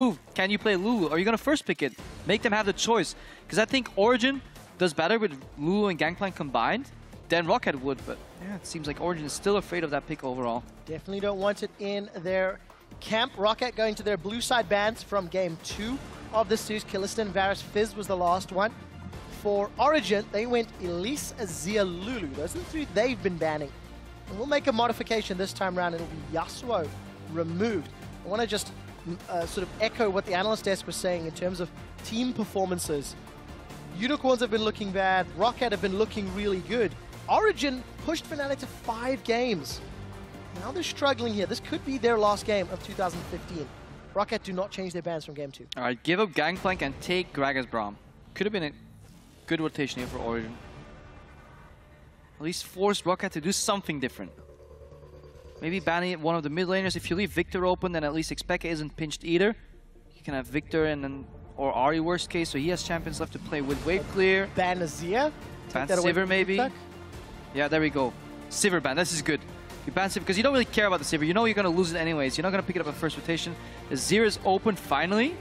move. Can you play Lulu? Are you going to first pick it? Make them have the choice. Because I think Origen does better with Lulu and Gangplank combined than Roccat would. But yeah, it seems like Origen is still afraid of that pick overall. Definitely don't want it in their camp. Roccat going to their blue side bans from game 2 of this series. Killiston, Varus, Fizz was the last one. For Origen, they went Elise, Azir, Lulu. Those are the 3 they've been banning. And we'll make a modification this time around. It'll be Yasuo removed. I want to just sort of echo what the analyst desk was saying in terms of team performances. Unicorns have been looking bad. Roccat have been looking really good. Origen pushed Fnatic to 5 games. Now they're struggling here. This could be their last game of 2015. Roccat do not change their bans from game 2. All right, give up Gangplank and take Gragas Braum. Could have been a good rotation here for Origen. At least force Roccat to do something different. Maybe banning one of the mid laners. If you leave Victor open, then at least Xpeke isn't pinched either. You can have Victor and then or Ahri worst case, so he has champions left to play with wave clear. Ban Azir. Ban Sivir maybe. Yeah, there we go. Sivir ban. This is good. You ban Sivir because you don't really care about the Sivir. You know you're going to lose it anyways. You're not going to pick it up at first rotation. Azir is open finally.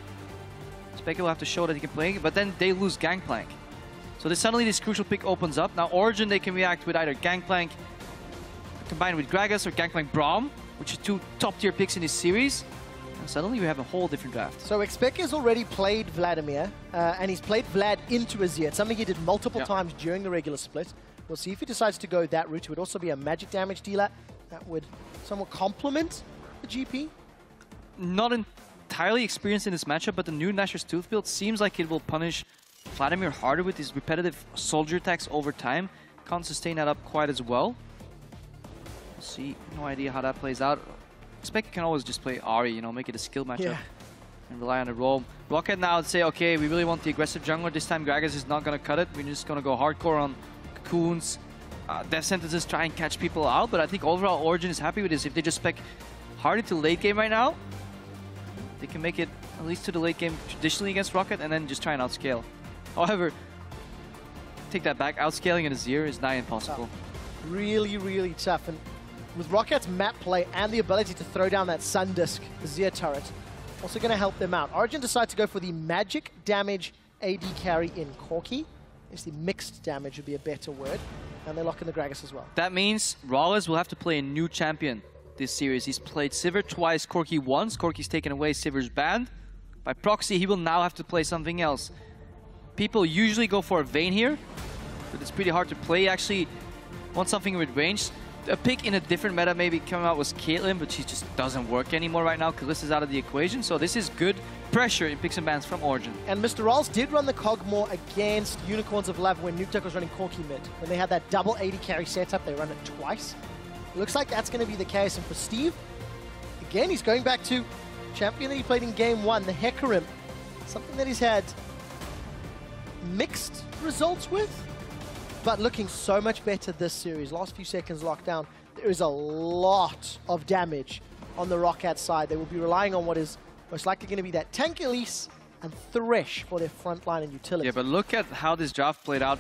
Xpeke will have to show that he can play, but then they lose Gangplank. So suddenly this crucial pick opens up. Now Origen, they can react with either Gangplank combined with Gragas or Gangplank Braum, which are 2 top-tier picks in this series. And suddenly we have a whole different draft. So Xpeke has already played Vladimir, and he's played Vlad into Azir. It's something he did multiple times during the regular split. We'll see if he decides to go that route. It would also be a magic damage dealer that would somewhat complement the GP. Not entirely experienced in this matchup, but the new Nashor's Tooth build seems like it will punish Vladimir harder with his repetitive soldier attacks over time. Can't sustain that up quite as well. We'll see. No idea how that plays out. Xpeke can always just play Ahri, you know, make it a skill matchup and rely on the roam. Roccat now would say, okay, we really want the aggressive jungler. This time Gragas is not going to cut it. We're just going to go hardcore on cocoons, death sentences, try and catch people out. But I think overall Origen is happy with this. If they just spec hard into late game right now, they can make it at least to the late game traditionally against Roccat and then just try and outscale. However, take that back, outscaling an Azir is nigh impossible. Really, really tough. And with Rockat's map play and the ability to throw down that Sun Disk Azir turret, also going to help them out. Origen decides to go for the magic damage AD carry in Corki. I guess the mixed damage would be a better word. And they lock in the Gragas as well. That means Rawlers will have to play a new champion this series. He's played Sivir twice, Corki once. Corki's taken away, Sivir's banned. By proxy, he will now have to play something else. People usually go for a Vayne here, but it's pretty hard to play. Actually, want something with range. A pick in a different meta maybe coming out was Caitlyn, but she just doesn't work anymore right now. Kalista's out of the equation, so this is good pressure in picks and bans from Origen. And Mr. Rawls did run the Cogmore against Unicorns of Love when Nukeduck was running Corki mid. When they had that double 80 carry setup, they run it twice. It looks like that's going to be the case. And for Steve, again, he's going back to champion that he played in game 1, the Hecarim. Something that he's had mixed results with, but looking so much better this series. Last few seconds locked down. There is a lot of damage on the Roccat side. They will be relying on what is most likely going to be that Tank Elise and Thresh for their frontline and utility. Yeah, but look at how this draft played out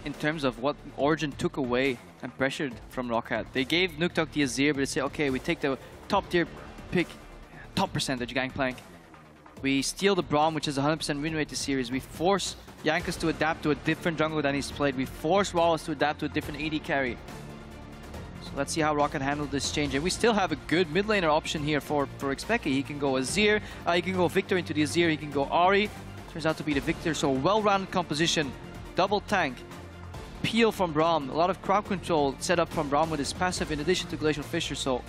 in terms of what Origen took away and pressured from Roccat. They gave Nukeduck the Azir, but they say, okay, we take the top tier pick, top percentage Gangplank. We steal the Braum, which is 100% win rate this series. We force Jankos to adapt to a different jungle than he's played. We force Wallace to adapt to a different AD carry. So let's see how Roccat handled this change. And we still have a good mid laner option here for Xpeke. He can go Azir, he can go Victor into the Azir, he can go Ahri. Turns out to be the Victor, so well-rounded composition. Double tank. Peel from Braum. A lot of crowd control set up from Braum with his passive in addition to Glacial Fissure. So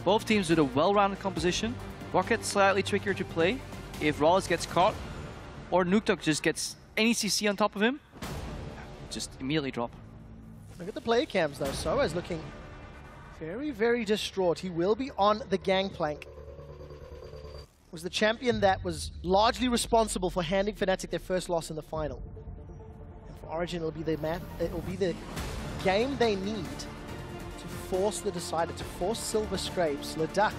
both teams with a well-rounded composition. Roccat slightly trickier to play. If Rawlers gets caught, or Nukeduck just gets any CC on top of him, just immediately drop. Look at the player cams though. Soa is looking very, very distraught. He will be on the Gangplank. Was the champion that was largely responsible for handing Fnatic their first loss in the final. And for Origen, it will be the game they need to force the decider, to force Silver Scrapes, Leduc,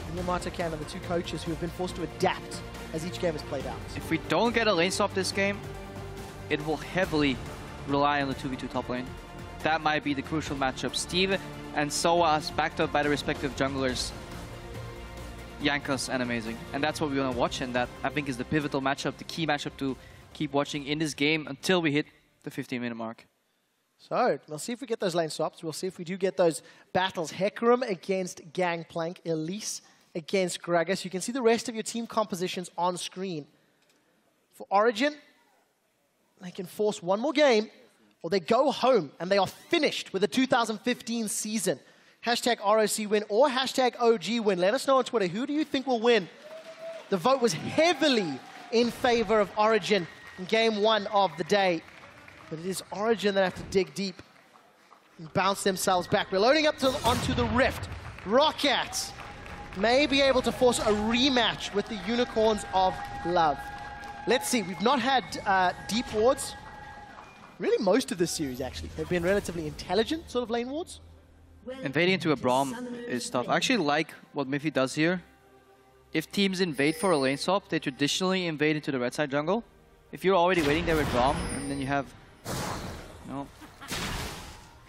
and Yamato Cannon, the 2 coaches who have been forced to adapt as each game is played out. If we don't get a lane swap this game, it will heavily rely on the 2v2 top lane. That might be the crucial matchup. Steve and Soa backed up by the respective junglers. yank us and amazing. And that's what we want to watch, and that I think is the pivotal matchup, the key matchup to keep watching in this game until we hit the 15-minute mark. So, we'll see if we get those lane swaps. We'll see if we do get those battles. Hecarim against Gangplank, Elise against Gragas. You can see the rest of your team compositions on screen. For Origen, they can force one more game, or they go home and they are finished with the 2015 season. Hashtag ROC win or hashtag OG win. Let us know on Twitter, who do you think will win? The vote was heavily in favor of Origen in game 1 of the day. But it is Origen that have to dig deep and bounce themselves back. We're loading up onto the Rift. Roccat may be able to force a rematch with the Unicorns of Love. Let's see, we've not had deep wards. Really most of this series, actually. They've been relatively intelligent sort of lane wards. Invading into a Braum is tough. I actually like what Miffy does here. If teams invade for a lane swap, they traditionally invade into the red side jungle. If you're already waiting there with Braum, and then you have, you know,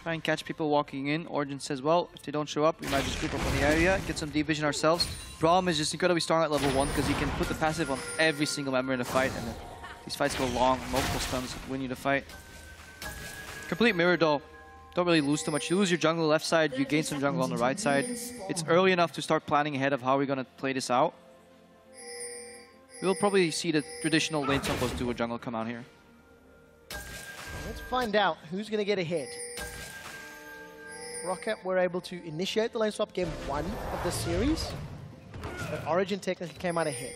try and catch people walking in. Origen says, well, if they don't show up, we might just creep up on the area, get some deep vision ourselves. Braum is just incredibly strong at level 1 because he can put the passive on every single member in the fight, and these fights go long, multiple stuns win you the fight. Complete mirror though. Don't really lose too much. You lose your jungle left side, you gain some jungle on the right side. It's early enough to start planning ahead of how we're going to play this out. We'll probably see the traditional lane suppos do a jungle come out here. Let's find out who's going to get ahead. Roccat were able to initiate the lane swap game 1 of this series, but Origen technically came out ahead.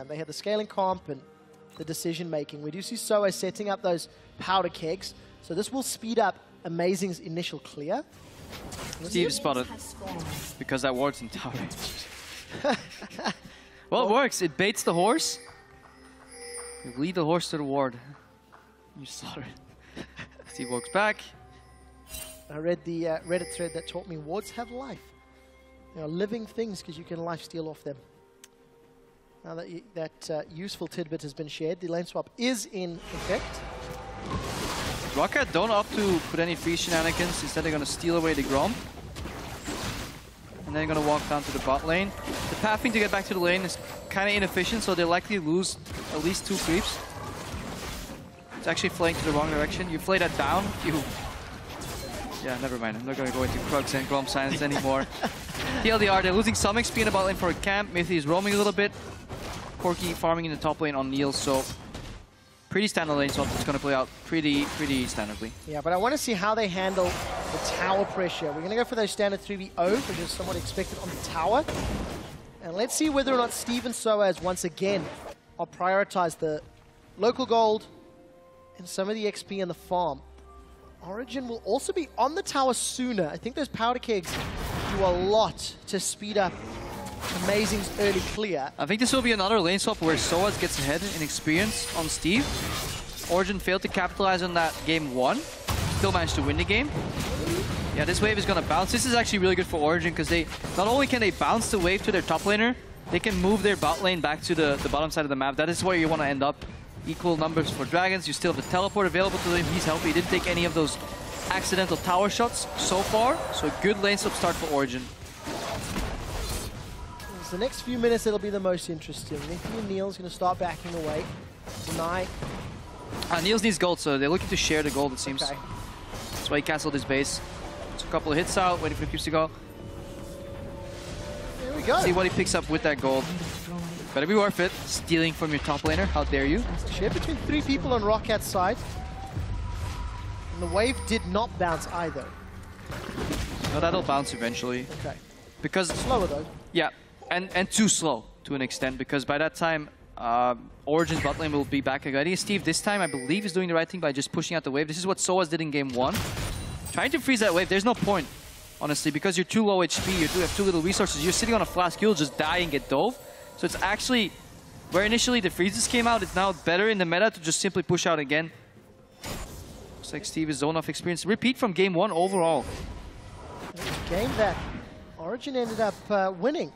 They had the scaling comp and the decision making. We do see Soa setting up those powder kegs, so this will speed up Amazing's initial clear. Steve spotted because that ward's in tower range. Well, it works. It baits the horse. You lead the horse to the ward. You slaughter it. Steve walks back. I read the Reddit thread that taught me wards have life. They are living things because you can life steal off them. Now that that useful tidbit has been shared, the lane swap is in effect. Roccat don't opt to put any free shenanigans. Instead, they're going to steal away the Grom. And then they're going to walk down to the bot lane. The pathing to get back to the lane is kind of inefficient, so they'll likely lose at least 2 creeps. It's actually flaying to the wrong direction. You flay that down. Yeah, never mind. I'm not going to go into Krugs and Grom Silence anymore. TLDR, they're losing some XP in the bot lane for a camp. Miffy is roaming a little bit. Corki farming in the top lane on Neil, so pretty standard lane swap. It's going to play out pretty standardly. Yeah, but I want to see how they handle the tower pressure. We're going to go for those standard 3v0, which is somewhat expected on the tower. And let's see whether or not Steve and Soaz once again will prioritize the local gold and some of the XP in the farm. Origen will also be on the tower sooner. I think those powder kegs do a lot to speed up Amazing's early clear. I think this will be another lane swap where Soaz gets ahead in experience on Steve. Origen failed to capitalize on that game 1. Still managed to win the game. Yeah, this wave is going to bounce. This is actually really good for Origen because they not only can they bounce the wave to their top laner, they can move their bot lane back to the bottom side of the map. That is where you want to end up. Equal numbers for Dragons. You still have the teleport available to him. He's healthy. He didn't take any of those accidental tower shots so far. So a good lane swap start for Origen. The next few minutes, it'll be the most interesting. Miffy and Neil's going to start backing away. Deny. Niels needs gold, so they're looking to share the gold, it seems. Okay. That's why he canceled his base. It's a couple of hits out, waiting for the creeps to go. There we go. See what he picks up with that gold. Better be worth it. Stealing from your top laner, how dare you? Share between 3 people on Rockat's side. And the wave did not bounce either. No, that'll bounce eventually. Okay. Because slower though. Yeah. And too slow to an extent, because by that time, Origen's bot lane will be back again. Steve, this time, I believe, is doing the right thing by just pushing out the wave. This is what Soaz did in game 1. Trying to freeze that wave, there's no point, honestly, because you're too low HP, you have too little resources. You're sitting on a flask, you'll just die and get dove. So it's actually, where initially the freezes came out, it's now better in the meta to just simply push out again. Looks like Steve is zone off experience. Repeat from game 1 overall. It's a game that Origen ended up winning.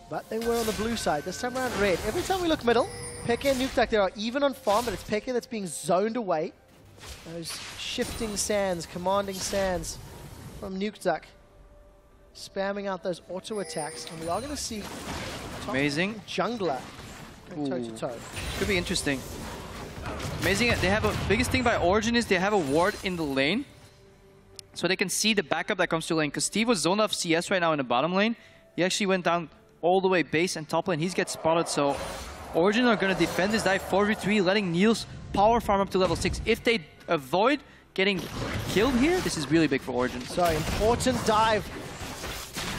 But they were on the blue side. This time around red. Every time we look middle, Peke and Nukeduck, they are even on farm, but it's Peke that's being zoned away. Those shifting sands, commanding sands from Nukeduck. Spamming out those auto attacks. And we are going to see Amazing. Jungler. Toe to toe. Could be interesting. Amazing. They have a biggest thing by Origin is they have a ward in the lane, so they can see the backup that comes to lane. Because Steve was zoned off CS right now in the bottom lane. He actually went down all the way base and top lane. He's gets spotted, so Origin are going to defend this dive 4v3, letting Niels power farm up to level 6. If they avoid getting killed here, this is really big for Origin. So important dive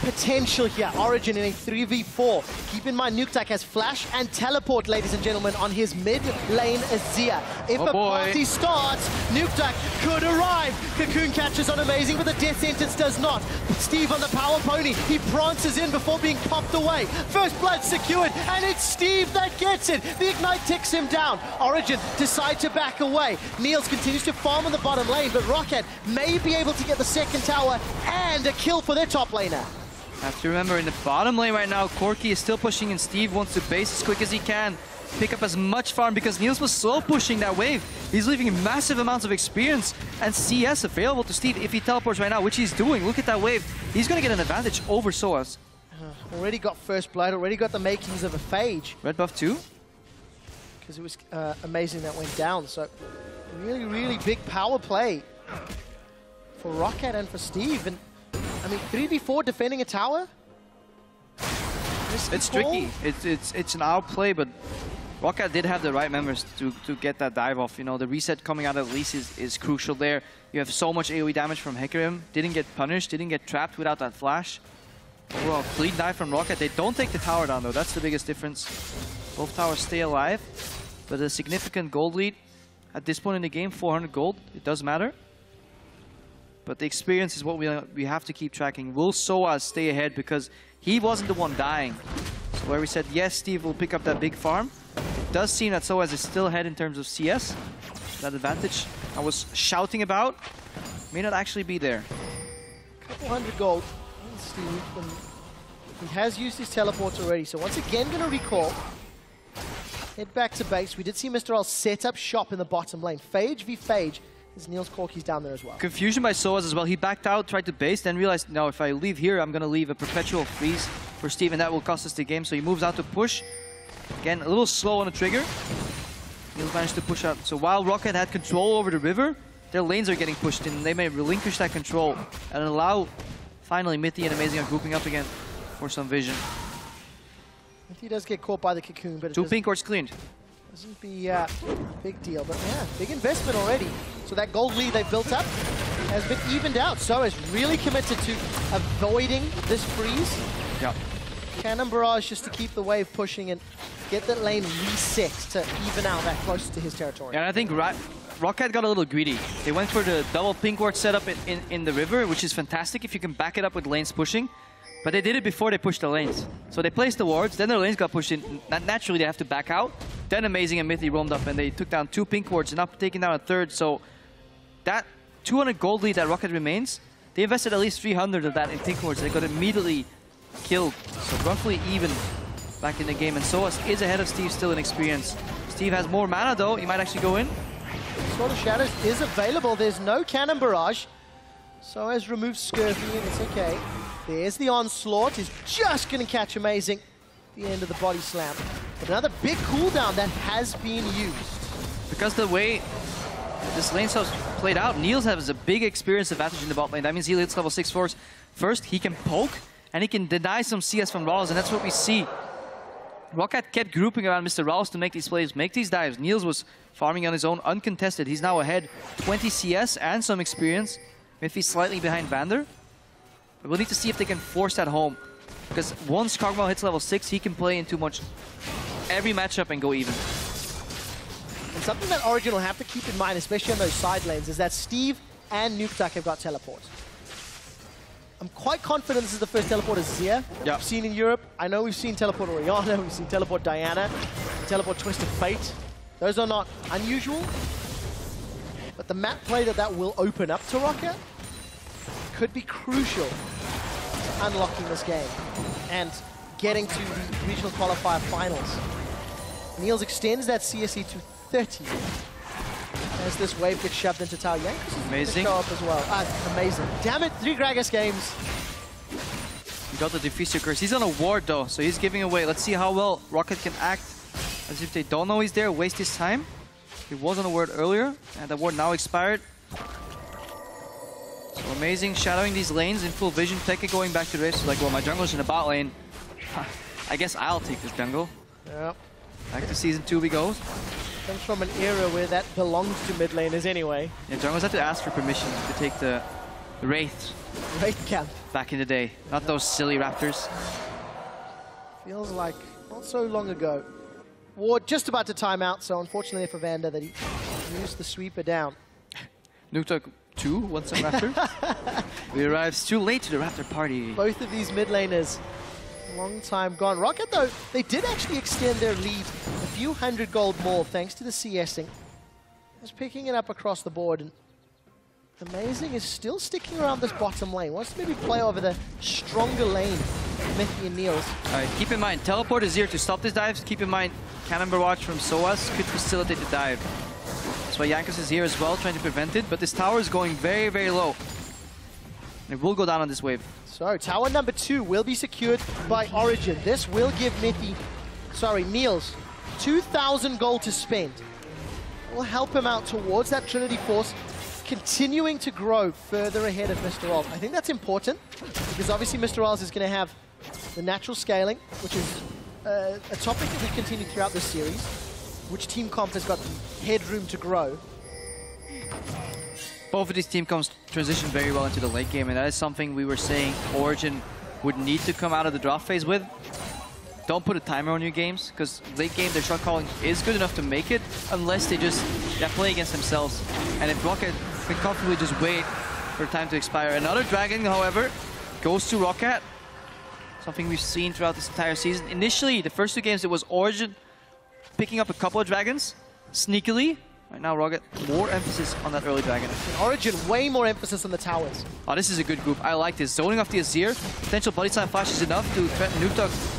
potential here. Origin in a 3v4. Keep in mind, Nukeduck has flash and teleport, ladies and gentlemen, on his mid lane Azir. If a party starts, Nukeduck could arrive. Cocoon catches on Amazing, but the death sentence does not. Steve on the power pony. He prances in before being popped away. First blood secured, and it's Steve that gets it. The Ignite ticks him down. Origin decide to back away. Niels continues to farm on the bottom lane, but Roccat may be able to get the second tower and a kill for their top laner. Have to remember, in the bottom lane right now, Corki is still pushing, and Steve wants to base as quick as he can. Pick up as much farm because Niels was slow pushing that wave. He's leaving massive amounts of experience and CS available to Steve if he teleports right now, which he's doing. Look at that wave. He's going to get an advantage over Soaz. Already got first blood, already got the makings of a Phage. Red buff too? Because it was Amazing that went down. So really, really big power play for Roccat and for Steve. And I mean, 3v4 defending a tower? It's tricky. It's an outplay, but Roccat did have the right members to get that dive off. You know, the reset coming out at least is crucial there. You have so much AoE damage from Hecarim. Didn't get punished, didn't get trapped without that flash. Overall, clean dive from Roccat. They don't take the tower down though. That's the biggest difference. Both towers stay alive, but a significant gold lead. At this point in the game, 400 gold. It does matter. But the experience is what we have to keep tracking. Will Soaz stay ahead because he wasn't the one dying? So where we said, yes, Steve will pick up that big farm. It does seem that Soaz is still ahead in terms of CS. That advantage I was shouting about may not actually be there. Couple hundred gold. Steve, he has used his teleports already. So once again, going to recall. Head back to base. We did see Mr. L set up shop in the bottom lane. Phage v Phage. Niels Corki's down there as well. Confusion by Soaz as well. He backed out, tried to base, then realized, no, if I leave here, I'm going to leave a perpetual freeze for Steve, and that will cost us the game. So he moves out to push. Again, a little slow on the trigger. Niels managed to push out. So while Roccat had control over the river, their lanes are getting pushed in. They may relinquish that control and allow, finally, Mithy and Amazing are grouping up again for some vision. Mithy does get caught by the cocoon, but Two pink wards cleaned. Doesn't be a big deal, but yeah, big investment already. So that gold lead they built up has been evened out. So is really committed to avoiding this freeze. Yeah. Cannon Barrage just to keep the wave pushing and get that lane reset to even out that close to his territory. And I think Roccat got a little greedy. They went for the double pink ward setup in the river, which is fantastic if you can back it up with lanes pushing. But they did it before they pushed the lanes. So they placed the wards, then their lanes got pushed in. Naturally, they have to back out. Then Amazing and Mithy roamed up, and they took down 2 pink wards and up taking down a third. So that 200 gold lead that Roccat remains, they invested at least 300 of that in pink wards. They got immediately killed. So roughly even back in the game. And Soaz is ahead of Steve still in experience. Steve has more mana though. He might actually go in. Sword of Shadows is available. There's no Cannon Barrage. Soaz removes Scurvy, and it's okay. There's the onslaught. He's just going to catch Amazing. The end of the body slam. But another big cooldown that has been used. Because the way this lane stuff's played out, Niels has a big experience advantage in the bot lane. That means he hits level 6 first. He can poke, and he can deny some CS from Rawls, and that's what we see. Roccat kept grouping around Mr. Rawls to make these plays, make these dives. Niels was farming on his own, uncontested. He's now ahead, 20 CS and some experience. If he's slightly behind Vander. But we'll need to see if they can force that home. Because once Kog'Maw hits level 6, he can play into every matchup and go even. And something that Origin will have to keep in mind, especially on those side lanes, is that Steve and Nukeduck have got teleports. I'm quite confident this is the first teleport Azir we've seen in Europe. I know we've seen teleport Orianna, we've seen teleport Diana, teleport Twisted Fate. Those are not unusual. But the map play that will open up to Roccat could be crucial to unlocking this game and getting to the regional qualifier finals. Niels extends that CSE to 30 as this wave gets shoved into Tao. Jankos is going to show up as well. Amazing. Damn it, 3 Gragas games. He got the Diffusor Curse. He's on a ward though, so he's giving away. Let's see how well Rocket can act as if they don't know he's there, waste his time. He was on a ward earlier, and the ward now expired. So amazing, shadowing these lanes in full vision. Peke going back to the race, like, well, my jungler's in the bot lane. I guess I'll take this jungle. Yeah. Back to Season 2 we go. Comes from an era where that belongs to mid laners anyway. Yeah, junglers had to ask for permission to take the Wraith Wraith camp. back in the day. Not those silly Raptors. Feels like not so long ago. Ward just about to time out, so unfortunately for Vander that he used the sweeper down. Nuketook 2 wants some Raptor. He arrives too late to the Raptor party. Both of these mid laners, long time gone. Rocket, though, they did actually extend their lead a few hundred gold more thanks to the CSing. Just picking it up across the board. And Amazing is still sticking around this bottom lane. Wants to maybe play over the stronger lane, Mithy and Niels. Alright, keep in mind, teleport is here to stop these dives. Keep in mind, Cannon Barrage from Soaz could facilitate the dive. That's why Jankos is here as well, trying to prevent it. But this tower is going very, very low. And it will go down on this wave. So, tower number 2 will be secured by Origen. This will give Niels 2,000 gold to spend. It will help him out towards that Trinity Force, continuing to grow further ahead of Mr. Oz. I think that's important, because obviously Mr. Oz is going to have the natural scaling, which is a topic that we continue throughout this series, which team comp has got headroom to grow. Both of these team comps transition very well into the late game, and that is something we were saying Origen would need to come out of the draft phase with. Don't put a timer on your games, because late game their shot calling is good enough to make it, unless they just play against themselves. And if Rocket can comfortably just wait for time to expire. Another dragon, however, goes to Rocket. Something we've seen throughout this entire season. Initially, the first 2 games, it was Origen picking up a couple of dragons, sneakily. Right now, Rocket, more emphasis on that early dragon. And Origen, way more emphasis on the towers. Oh, this is a good group. I like this. Zoning off the Azir. Potential Body Slam Flash is enough to threaten Nuketook.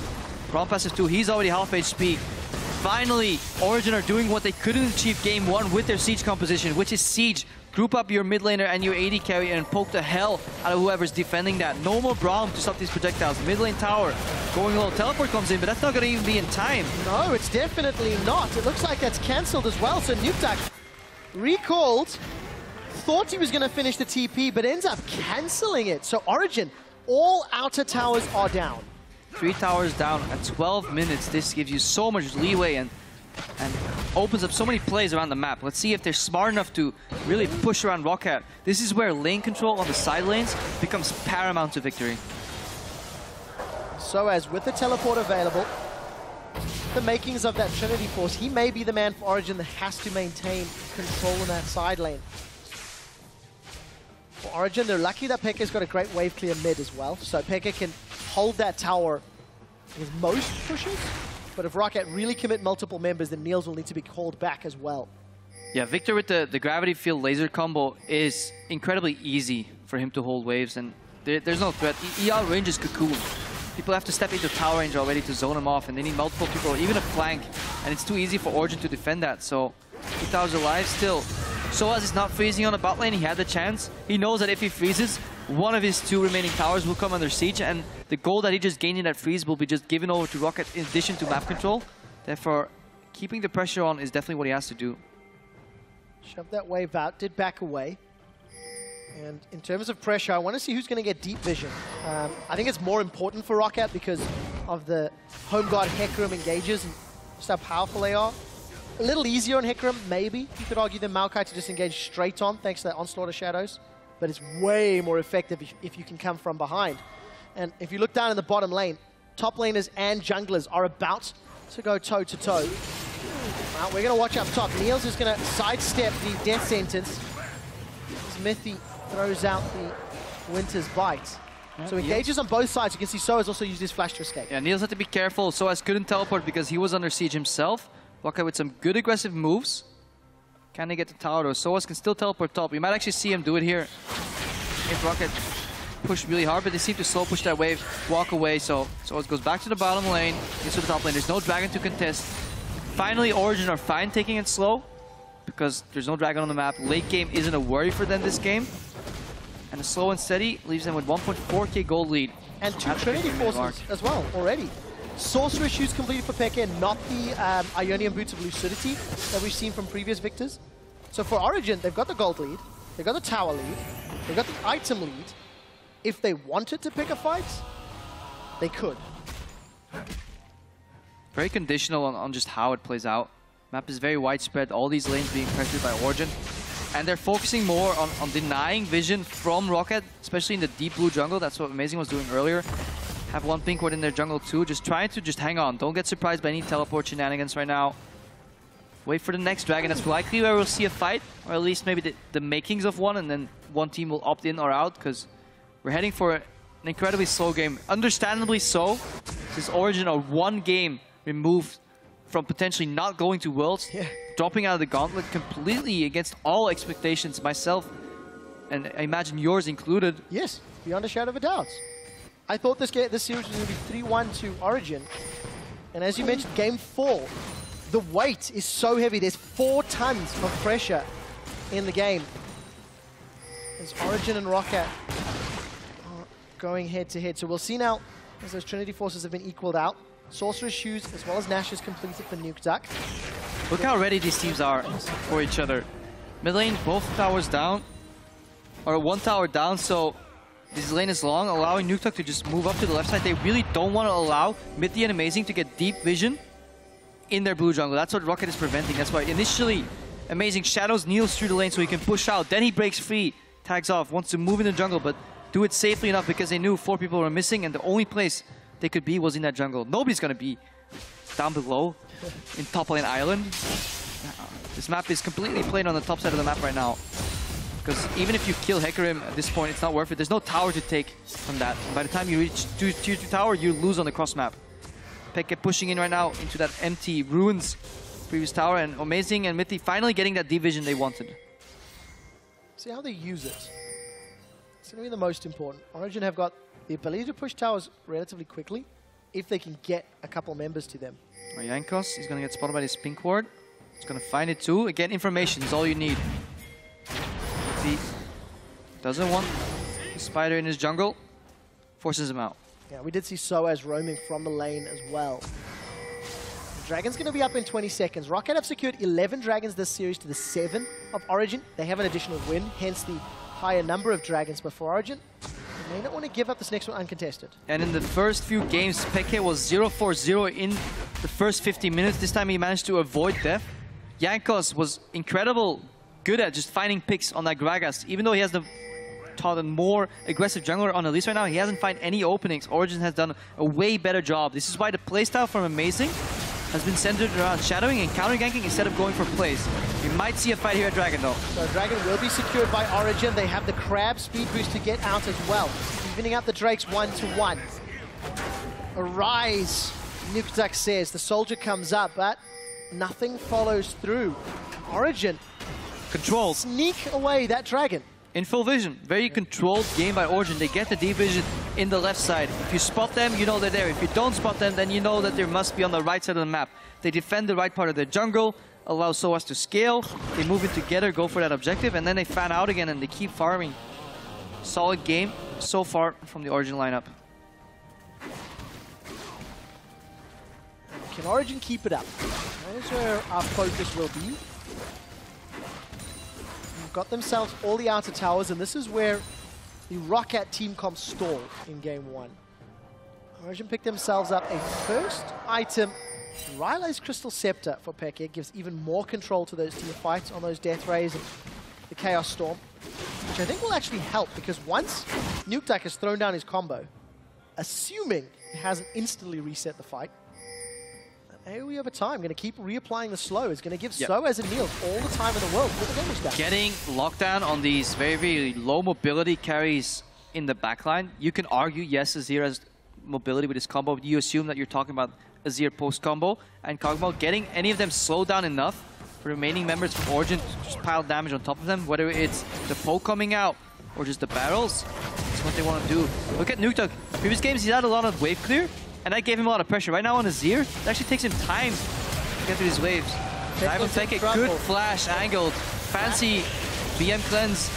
Braum passive 2, he's already half HP. Finally, Origen are doing what they couldn't achieve game 1 with their Siege composition, which is Siege. Group up your mid laner and your AD carry and poke the hell out of whoever's defending that. No more Braum to stop these projectiles. Mid lane tower going low. Teleport comes in, but that's not going to even be in time. No, it's definitely not. It looks like that's cancelled as well. So Nuketook recalled, thought he was going to finish the TP, but ends up cancelling it. So Origen, all outer towers are down. 3 towers down at 12 minutes. This gives you so much leeway and opens up so many plays around the map. Let's see if they're smart enough to really push around Rocket. This is where lane control on the side lanes becomes paramount to victory. So as with the teleport available, the makings of that Trinity Force, he may be the man for Origen that has to maintain control in that side lane. For Origen, they're lucky that Pekka's got a great wave clear mid as well, so Pekka can hold that tower with most pushes, but if Rocket really commit multiple members, then Niels will need to be called back as well. Yeah, Victor with the Gravity Field laser combo is incredibly easy for him to hold waves, and there's no threat. He outranges Cocoon. People have to step into tower range already to zone him off, and they need multiple people, or even a flank, and it's too easy for Origen to defend that, so 2 towers alive still. Soaz is not freezing on the bot lane, he had the chance. He knows that if he freezes, one of his 2 remaining towers will come under siege, and the gold that he just gained in that freeze will be just given over to Rocket in addition to map control. Therefore, keeping the pressure on is definitely what he has to do. Shoved that wave out, did back away. And in terms of pressure, I want to see who's going to get deep vision. I think it's more important for Rocket because of the Home Guard Hecarim engages and just how powerful they are. A little easier on Hecarim, maybe. You could argue than Maokai to just engage straight on thanks to that Onslaught of Shadows. But it's way more effective if you can come from behind. And if you look down in the bottom lane, top laners and junglers are about to go toe-to-toe. We're going to watch up top. Niels is going to sidestep the death sentence. Mithy throws out the Winter's Bite. So engages on both sides. You can see Soaz also used his flash to escape. Yeah, Niels had to be careful. Soaz couldn't teleport because he was under siege himself. Rocket with some good aggressive moves. Can they get the tower though? Soaz can still teleport top. We might actually see him do it here if Rocket push really hard, but they seem to slow push that wave, walk away. So Soaz goes back to the bottom lane, into the top lane. There's no dragon to contest. Finally, Origen are fine taking it slow because there's no dragon on the map. Late game isn't a worry for them this game. And a slow and steady leaves them with 1.4k gold lead. And 2 Trinity Forces as well, already. Sorcerer Shoes completed for Peke, not the Ionian Boots of Lucidity that we've seen from previous victors. So for Origin, they've got the gold lead, they've got the tower lead, they've got the item lead. If they wanted to pick a fight, they could. Very conditional on just how it plays out. Map is very widespread, all these lanes being pressured by Origin. And they're focusing more on denying vision from Rocket, especially in the deep blue jungle. That's what Amazing was doing earlier. Have one pink ward in their jungle too, just trying to hang on. Don't get surprised by any teleport shenanigans right now. Wait for the next dragon. That's likely where we'll see a fight, or at least maybe the makings of one, and then one team will opt in or out, because we're heading for an incredibly slow game. Understandably so, since Origin are one game removed from potentially not going to Worlds, dropping out of the gauntlet completely against all expectations, myself, and I imagine yours included. Yes, beyond a shadow of a doubt. I thought this series was going to be 3-1 to Origin. And as you mentioned, game 4, the weight is so heavy. There's 4 tons of pressure in the game. As Origin and Rocket are going head to head. So we'll see now as those Trinity Forces have been equaled out. Sorcerer's Shoes as well as Nash is completed for Nukeduck. Look how ready these teams are for each other. Mid lane, both towers down, or 1 tower down, so this lane is long, allowing Nukeduck to just move up to the left side. They really don't want to allow Mithy and Amazing to get deep vision in their blue jungle. That's what Rocket is preventing. That's why initially Amazing shadows Niels through the lane so he can push out. Then he breaks free, tags off, wants to move in the jungle, but do it safely enough because they knew 4 people were missing and the only place they could be was in that jungle. Nobody's going to be down below in top lane island. This map is completely played on the top side of the map right now. Because even if you kill Hecarim at this point, it's not worth it. There's no tower to take from that. And by the time you reach tier 2 tower, you lose on the cross map. Peke pushing in right now into that empty ruins previous tower, and Amazing and Mithy finally getting that division they wanted. See how they use it. It's going to be the most important. Origin have got the ability to push towers relatively quickly if they can get a couple members to them. Jankos is going to get spotted by this pink ward. He's going to find it too. Again, information is all you need. He doesn't want the spider in his jungle, forces him out. Yeah, we did see Soaz roaming from the lane as well. The Dragon's going to be up in 20 seconds. Rocket have secured 11 Dragons this series to the 7 of Origin. They have an additional win, hence the higher number of Dragons before Origin. They may not want to give up this next one uncontested. And in the first few games, Peke was 0-4-0 in the first 50 minutes. This time he managed to avoid death. Jankos was incredible, good at just finding picks on that Gragas. Even though he has the more aggressive jungler on Elise right now, he hasn't found any openings. Origin has done a way better job. This is why the playstyle from Amazing has been centered around shadowing and counter-ganking instead of going for plays. We might see a fight here at Dragon though. So Dragon will be secured by Origin. They have the Crab speed boost to get out as well. Evening out the Drakes 1-1. Arise, Nukeduck says. The soldier comes up, but nothing follows through. Origin controlled. Sneak away that Dragon. In full vision. Very controlled game by Origin. They get the division in the left side. If you spot them, you know they're there. If you don't spot them, then you know that they must be on the right side of the map. They defend the right part of the jungle, allow Soaz to scale. They move in together, go for that objective, and then they fan out again and they keep farming. Solid game so far from the Origin lineup. Can Origin keep it up? That is where our focus will be. Got themselves all the outer towers, and this is where the Rocket team comp stalled in game 1. Origin picked themselves up a first item. Rylai's Crystal Scepter for Peke. It gives even more control to those team fights on those Death Rays and the Chaos Storm, which I think will actually help, because once Nukeduck has thrown down his combo, assuming it hasn't instantly reset the fight, AoE over time, going to keep reapplying the slow. It's going to give Soaz and Niels all the time in the world with the damage down. Getting lockdown on these very, very low mobility carries in the backline. You can argue, yes, Azir has mobility with his combo, but you assume that you're talking about Azir post-combo. And Kog'Maw getting any of them slowed down enough for remaining members from Origin to just pile damage on top of them, whether it's the poke coming out or just the barrels. That's what they want to do. Look at Nukeduck. Previous games, he's had a lot of wave clear, and that gave him a lot of pressure. Right now on Azir, it actually takes him time to get through these waves. Diamond take a good flash, angled, fancy BM cleanse.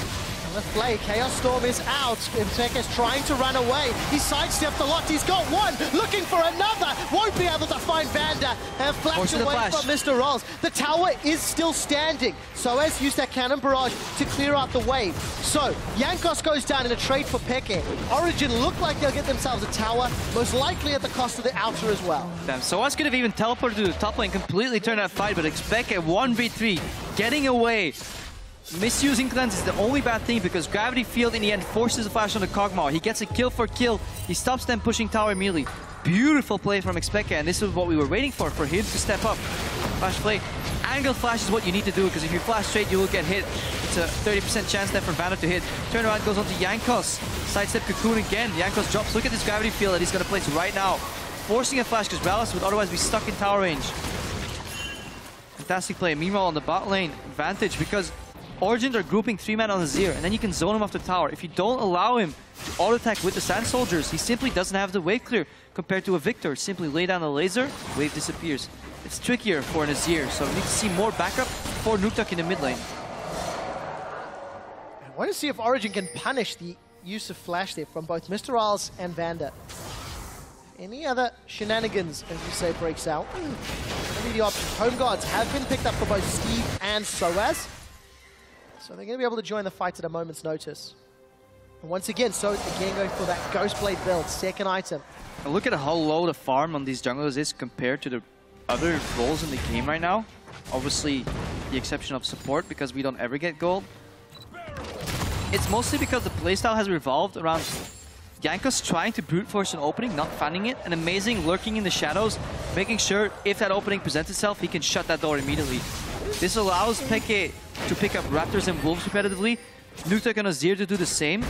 And the play, Chaos Storm is out. Imtech is trying to run away. He sidestepped a lot. He's got one, looking for another. Won't be able to find Vanda. And flash away from Mr. Rolls. The tower is still standing. Soaz used that cannon barrage to clear out the wave. So, Jankos goes down in a trade for Peke. Origin look like they'll get themselves a tower, most likely at the cost of the outer as well. Damn, Soaz could have even teleported to the top lane, completely turned that fight, but expect a 1v3, getting away. Misusing cleanse is the only bad thing because Gravity Field in the end forces a flash on the Kog'Maw. He gets a kill for kill. He stops them pushing tower immediately. Beautiful play from Xpeke, and this is what we were waiting for him to step up. Flash play. Angle flash is what you need to do because if you flash straight, you will get hit. It's a 30% chance there for Vanda to hit. Turnaround goes on to Jankos. Sidestep Cocoon again. Jankos drops. Look at this Gravity Field that he's going to place right now. Forcing a flash because Rallis would otherwise be stuck in tower range. Fantastic play. Meanwhile, on the bot lane, Vantage because Origins are grouping 3-man on Azir, and then you can zone him off the tower. If you don't allow him to auto-attack with the Sand Soldiers, he simply doesn't have the wave clear compared to a Victor. Simply lay down the laser, wave disappears. It's trickier for an Azir, so we need to see more backup for Nukeduck in the mid lane. I want to see if Origin can punish the use of Flash there from both Mr. Isles and Vanda. Any other shenanigans, as you say, breaks out? Maybe the options. Home Guards have been picked up for both Steve and Soaz. So they're going to be able to join the fight at a moment's notice. And once again, so again going for that Ghostblade build, second item. And look at how low the farm on these junglers is compared to the other roles in the game right now. Obviously, the exception of support because we don't ever get gold. It's mostly because the playstyle has revolved around Jankos trying to brute force an opening, not finding it, and Amazing lurking in the shadows, making sure if that opening presents itself, he can shut that door immediately. This allows Peke to pick up Raptors and Wolves repetitively, Nukeduck and Azir to do the same.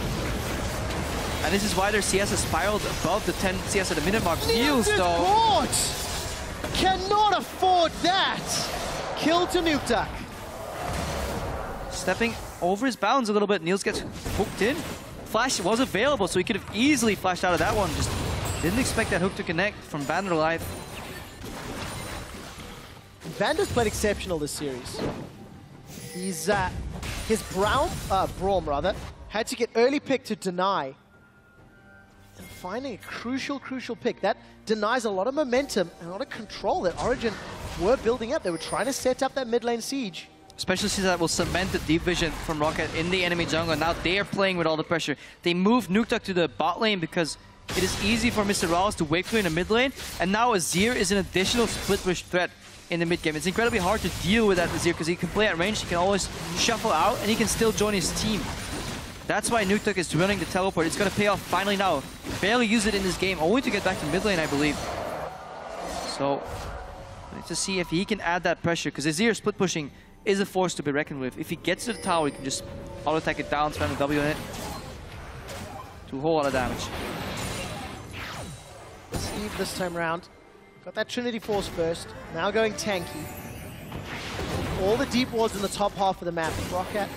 And this is why their CS has spiraled above the 10 CS at the minute mark. Niels, though. Caught! Cannot afford that! Kill to Nukeduck. Stepping over his bounds a little bit, Niels gets hooked in. Flash was available, so he could have easily flashed out of that one. Just didn't expect that hook to connect from Vander Life. Vander's played exceptional this series. He's his Braum rather had to get early pick to deny, and finding a crucial pick that denies a lot of momentum and a lot of control that Origin were building up. They were trying to set up that mid lane siege. Especially since that will cement the deep vision from Rocket in the enemy jungle. Now they are playing with all the pressure. They moved Nukeduck to the bot lane because it is easy for Mr. Rawls to wave clear in the mid lane, and now Azir is an additional split push threat in the mid game. It's incredibly hard to deal with that Azir because he can play at range, he can always shuffle out, and he can still join his team. That's why Nukeduck is running the teleport. It's going to pay off finally now. Barely use it in this game, only to get back to mid lane, I believe. So, we need to see if he can add that pressure, because Azir split pushing is a force to be reckoned with. If he gets to the tower, he can just auto-attack it down, spam a W in it. Do a whole lot of damage. Steve this time round. Got that Trinity Force first. Now going tanky. All the deep wards in the top half of the map. Rocket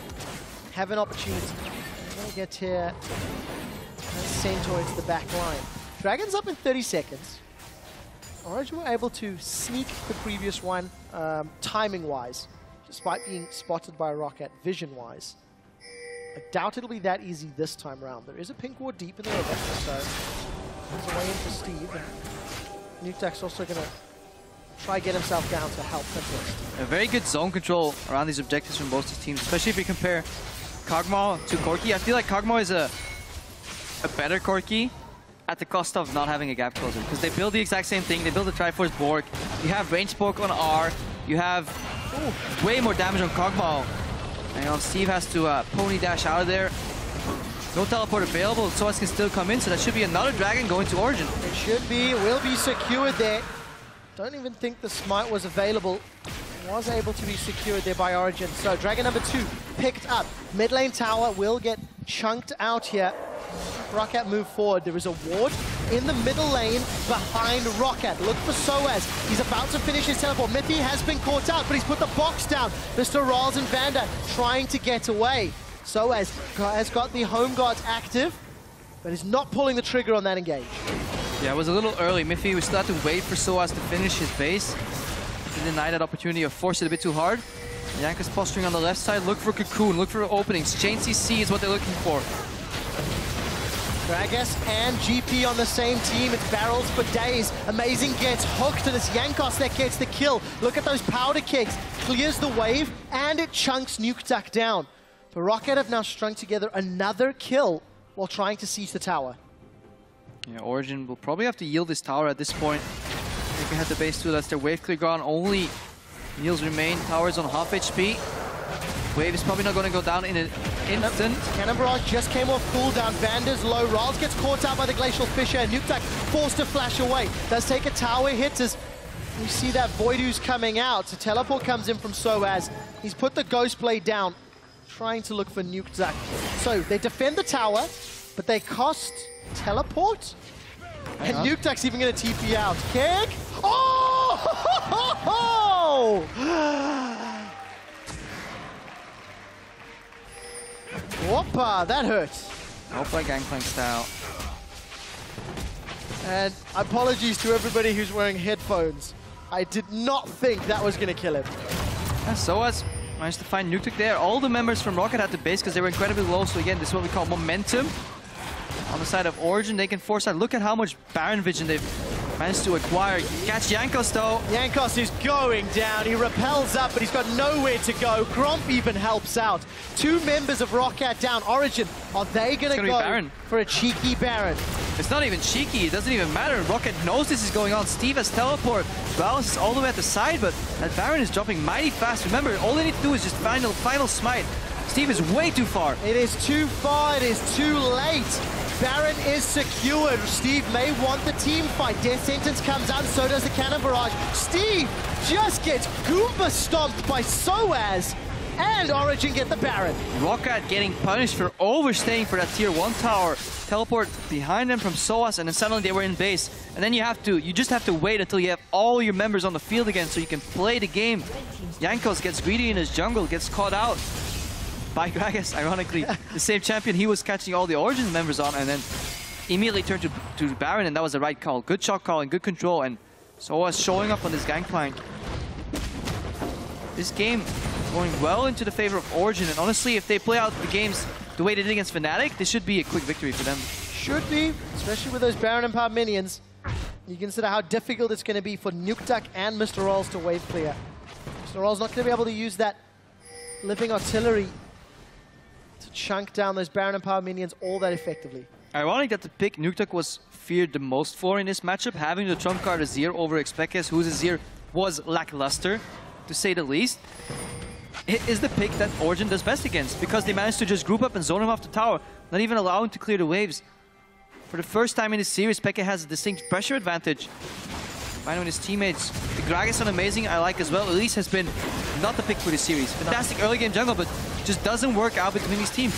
have an opportunity. They're going to get here. And Centaur into the back line. Dragon's up in 30 seconds. Origin were able to sneak the previous one timing-wise, despite being spotted by Rocket vision-wise. I doubt it'll be that easy this time round. There is a pink ward deep in the river, so there's a way in for Steve. And Nukeduck's also going to try get himself down to help Tempest. A very good zone control around these objectives from both these teams, especially if you compare Kog'Maw to Corki. I feel like Kog'Maw is a better Corki at the cost of not having a gap closer, because they build the exact same thing. They build a Triforce Borg. You have range poke on R. You have way more damage on Kog'Maw. And Steve has to pony dash out of there. No teleport available, Soaz can still come in, so that should be another Dragon going to Origin. It should be, will be secured there. Don't even think the Smite was available. Was able to be secured there by Origin. So Dragon number 2 picked up. Mid lane tower will get chunked out here. Rocket move forward. There is a ward in the middle lane behind Rocket. Look for Soaz. He's about to finish his teleport. Mithy has been caught out, but he's put the box down. Mr. Rawls and Vanda trying to get away. Soaz has got the home guards active, but is not pulling the trigger on that engage. Yeah, it was a little early. Miffy, we still had to wait for Soaz to finish his base. He denied that opportunity or forced it a bit too hard. Jankos posturing on the left side. Look for Cocoon, look for openings. Chain CC is what they're looking for. Gragas and GP on the same team. It's barrels for days. Amazing gets hooked, and it's Jankos that gets the kill. Look at those powder kicks. Clears the wave, and it chunks Nukeduck down. But Roccat have now strung together another kill while trying to siege the tower. Yeah, Origin will probably have to yield this tower at this point. They can head to base 2. That's their wave clear gone. Only Niels remain. Tower's on half HP. Wave is probably not going to go down in an instant. Cannon Barrage just came off cooldown. Vander's low. Rals gets caught out by the Glacial Fissure, and Nukeduck forced to flash away. Does take a tower hit as you see that Void Ooze coming out. So teleport comes in from Soaz. He's put the Ghost Blade down, trying to look for Nukeduck. So they defend the tower, but they cost teleport. And Nukeduck's even going to TP out. Kick! Oh! Whoppa, that hurts. Hoppa Gangplank style. And apologies to everybody who's wearing headphones. I did not think that was going to kill him. And Soaz managed to find Nukeduck there. All the members from Roccat had to base because they were incredibly low. So again, this is what we call momentum. On the side of Origin, they can force out. Look at how much Baron vision they've managed to acquire. Catch Jankos though. Jankos is going down. He rappels up, but he's got nowhere to go. Gromp even helps out. 2 members of Roccat down. Origin, are they going to go Baron for a cheeky Baron? It's not even cheeky. It doesn't even matter. Roccat knows this is going on. Steve has teleport. Balance is all the way at the side, but that Baron is dropping mighty fast. Remember, all they need to do is just final smite. Steve is way too far. It is too far. It is too late. Baron is secured. Steve may want the team fight. Death Sentence comes out, and so does the Cannon Barrage. Steve just gets Goomba stomped by Soaz, and Origin get the Baron. Roccat getting punished for overstaying for that tier 1 tower. Teleport behind them from Soaz, and then suddenly they were in base. And then you just have to wait until you have all your members on the field again so you can play the game. Jankos gets greedy in his jungle, gets caught out by Gragas, ironically. The same champion he was catching all the Origin members on, and then immediately turned to Baron, and that was the right call. Good shot call and good control, and Soaz showing up on this Gangplank. This game going well into the favor of Origin, and honestly, if they play out the games the way they did against Fnatic, this should be a quick victory for them. Should be, especially with those Baron and Power minions. You consider how difficult it's going to be for Nukeduck and Mr. Rolls to wave clear. Mr. Rolls not going to be able to use that living artillery to chunk down those Baron and Power minions all that effectively. Ironic that the pick Nukeduck was feared the most for in this matchup, having the trump card Azir over Xpekes, whose Azir was lackluster, to say the least. It is the pick that Origin does best against, because they managed to just group up and zone him off the tower, not even allow him to clear the waves. For the first time in this series, Pekka has a distinct pressure advantage. Finding his teammates. The Gragas are amazing, I like as well. Elise has been not the pick for this series. Fantastic early game jungle, but just doesn't work out between these teams.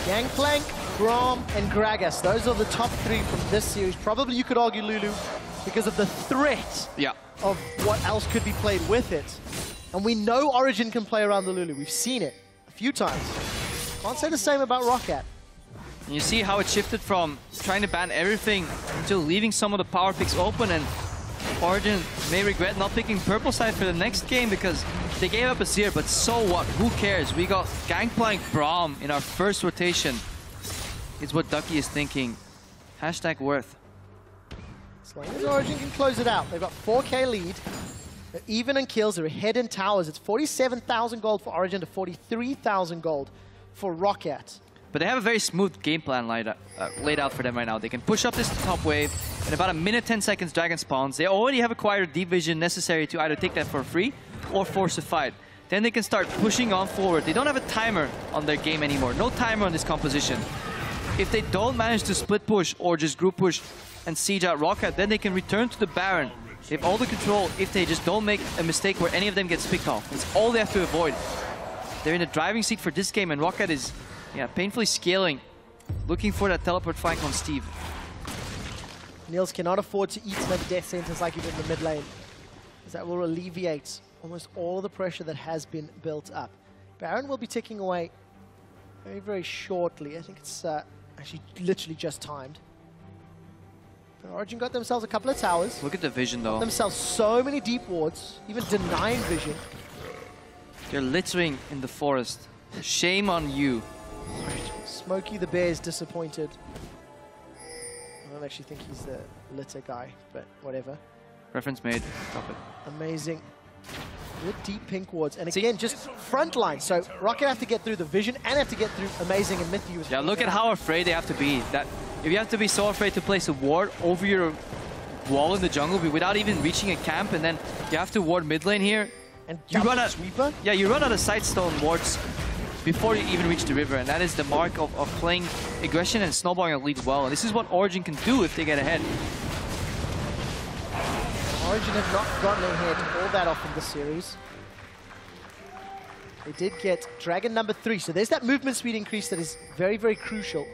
Gangplank, Braum, and Gragas. Those are the top 3 from this series. Probably you could argue Lulu because of the threat of what else could be played with it. And we know Origin can play around the Lulu. We've seen it a few times. Can't say the same about Roccat. And you see how it shifted from trying to ban everything until leaving some of the power picks open, and Origin may regret not picking purple side for the next game because they gave up Azir, but so what? Who cares? We got Gangplank Braum in our first rotation. It's what Ducky is thinking. Hashtag worth. As long as Origin can close it out. They've got 4K lead. They're even in kills. They're ahead in towers. It's 47,000 gold for Origin to 43,000 gold for Roccat. But they have a very smooth game plan laid out for them right now. They can push up this top wave. In about a minute, 10 seconds, Dragon spawns. They already have acquired deep vision necessary to either take that for free or force a fight. Then they can start pushing on forward. They don't have a timer on their game anymore. No timer on this composition. If they don't manage to split push or just group push and siege out Roccat, then they can return to the Baron. They have all the control if they just don't make a mistake where any of them gets picked off. It's all they have to avoid. They're in the driving seat for this game, and Roccat is painfully scaling, looking for that teleport flank on Steve. Niels cannot afford to eat another death sentence like he did in the mid lane, as that will alleviate almost all the pressure that has been built up. Baron will be ticking away very, very shortly. I think it's actually literally just timed. But Origin got themselves a couple of towers. Look at the vision though. Themselves so many deep wards, even denying vision. They're littering in the forest. Shame on you. Smokey the Bear is disappointed. I don't actually think he's the litter guy, but whatever. Reference made. Stop it. Amazing. Good deep pink wards. And again, just front line. So Rocket have to get through the vision and have to get through Amazing and Mythy. Yeah, look at how afraid they have to be. That if you have to be so afraid to place a ward over your wall in the jungle without even reaching a camp, and then you have to ward mid lane here. And you run out sweeper? Yeah, you run out of Sightstone wards before you even reach the river, and that is the mark of playing aggression and snowballing a lead well. And this is what Origen can do if they get ahead. Origen have not gotten ahead all that often this series. They did get Dragon number 3, so there's that movement speed increase that is very, very crucial.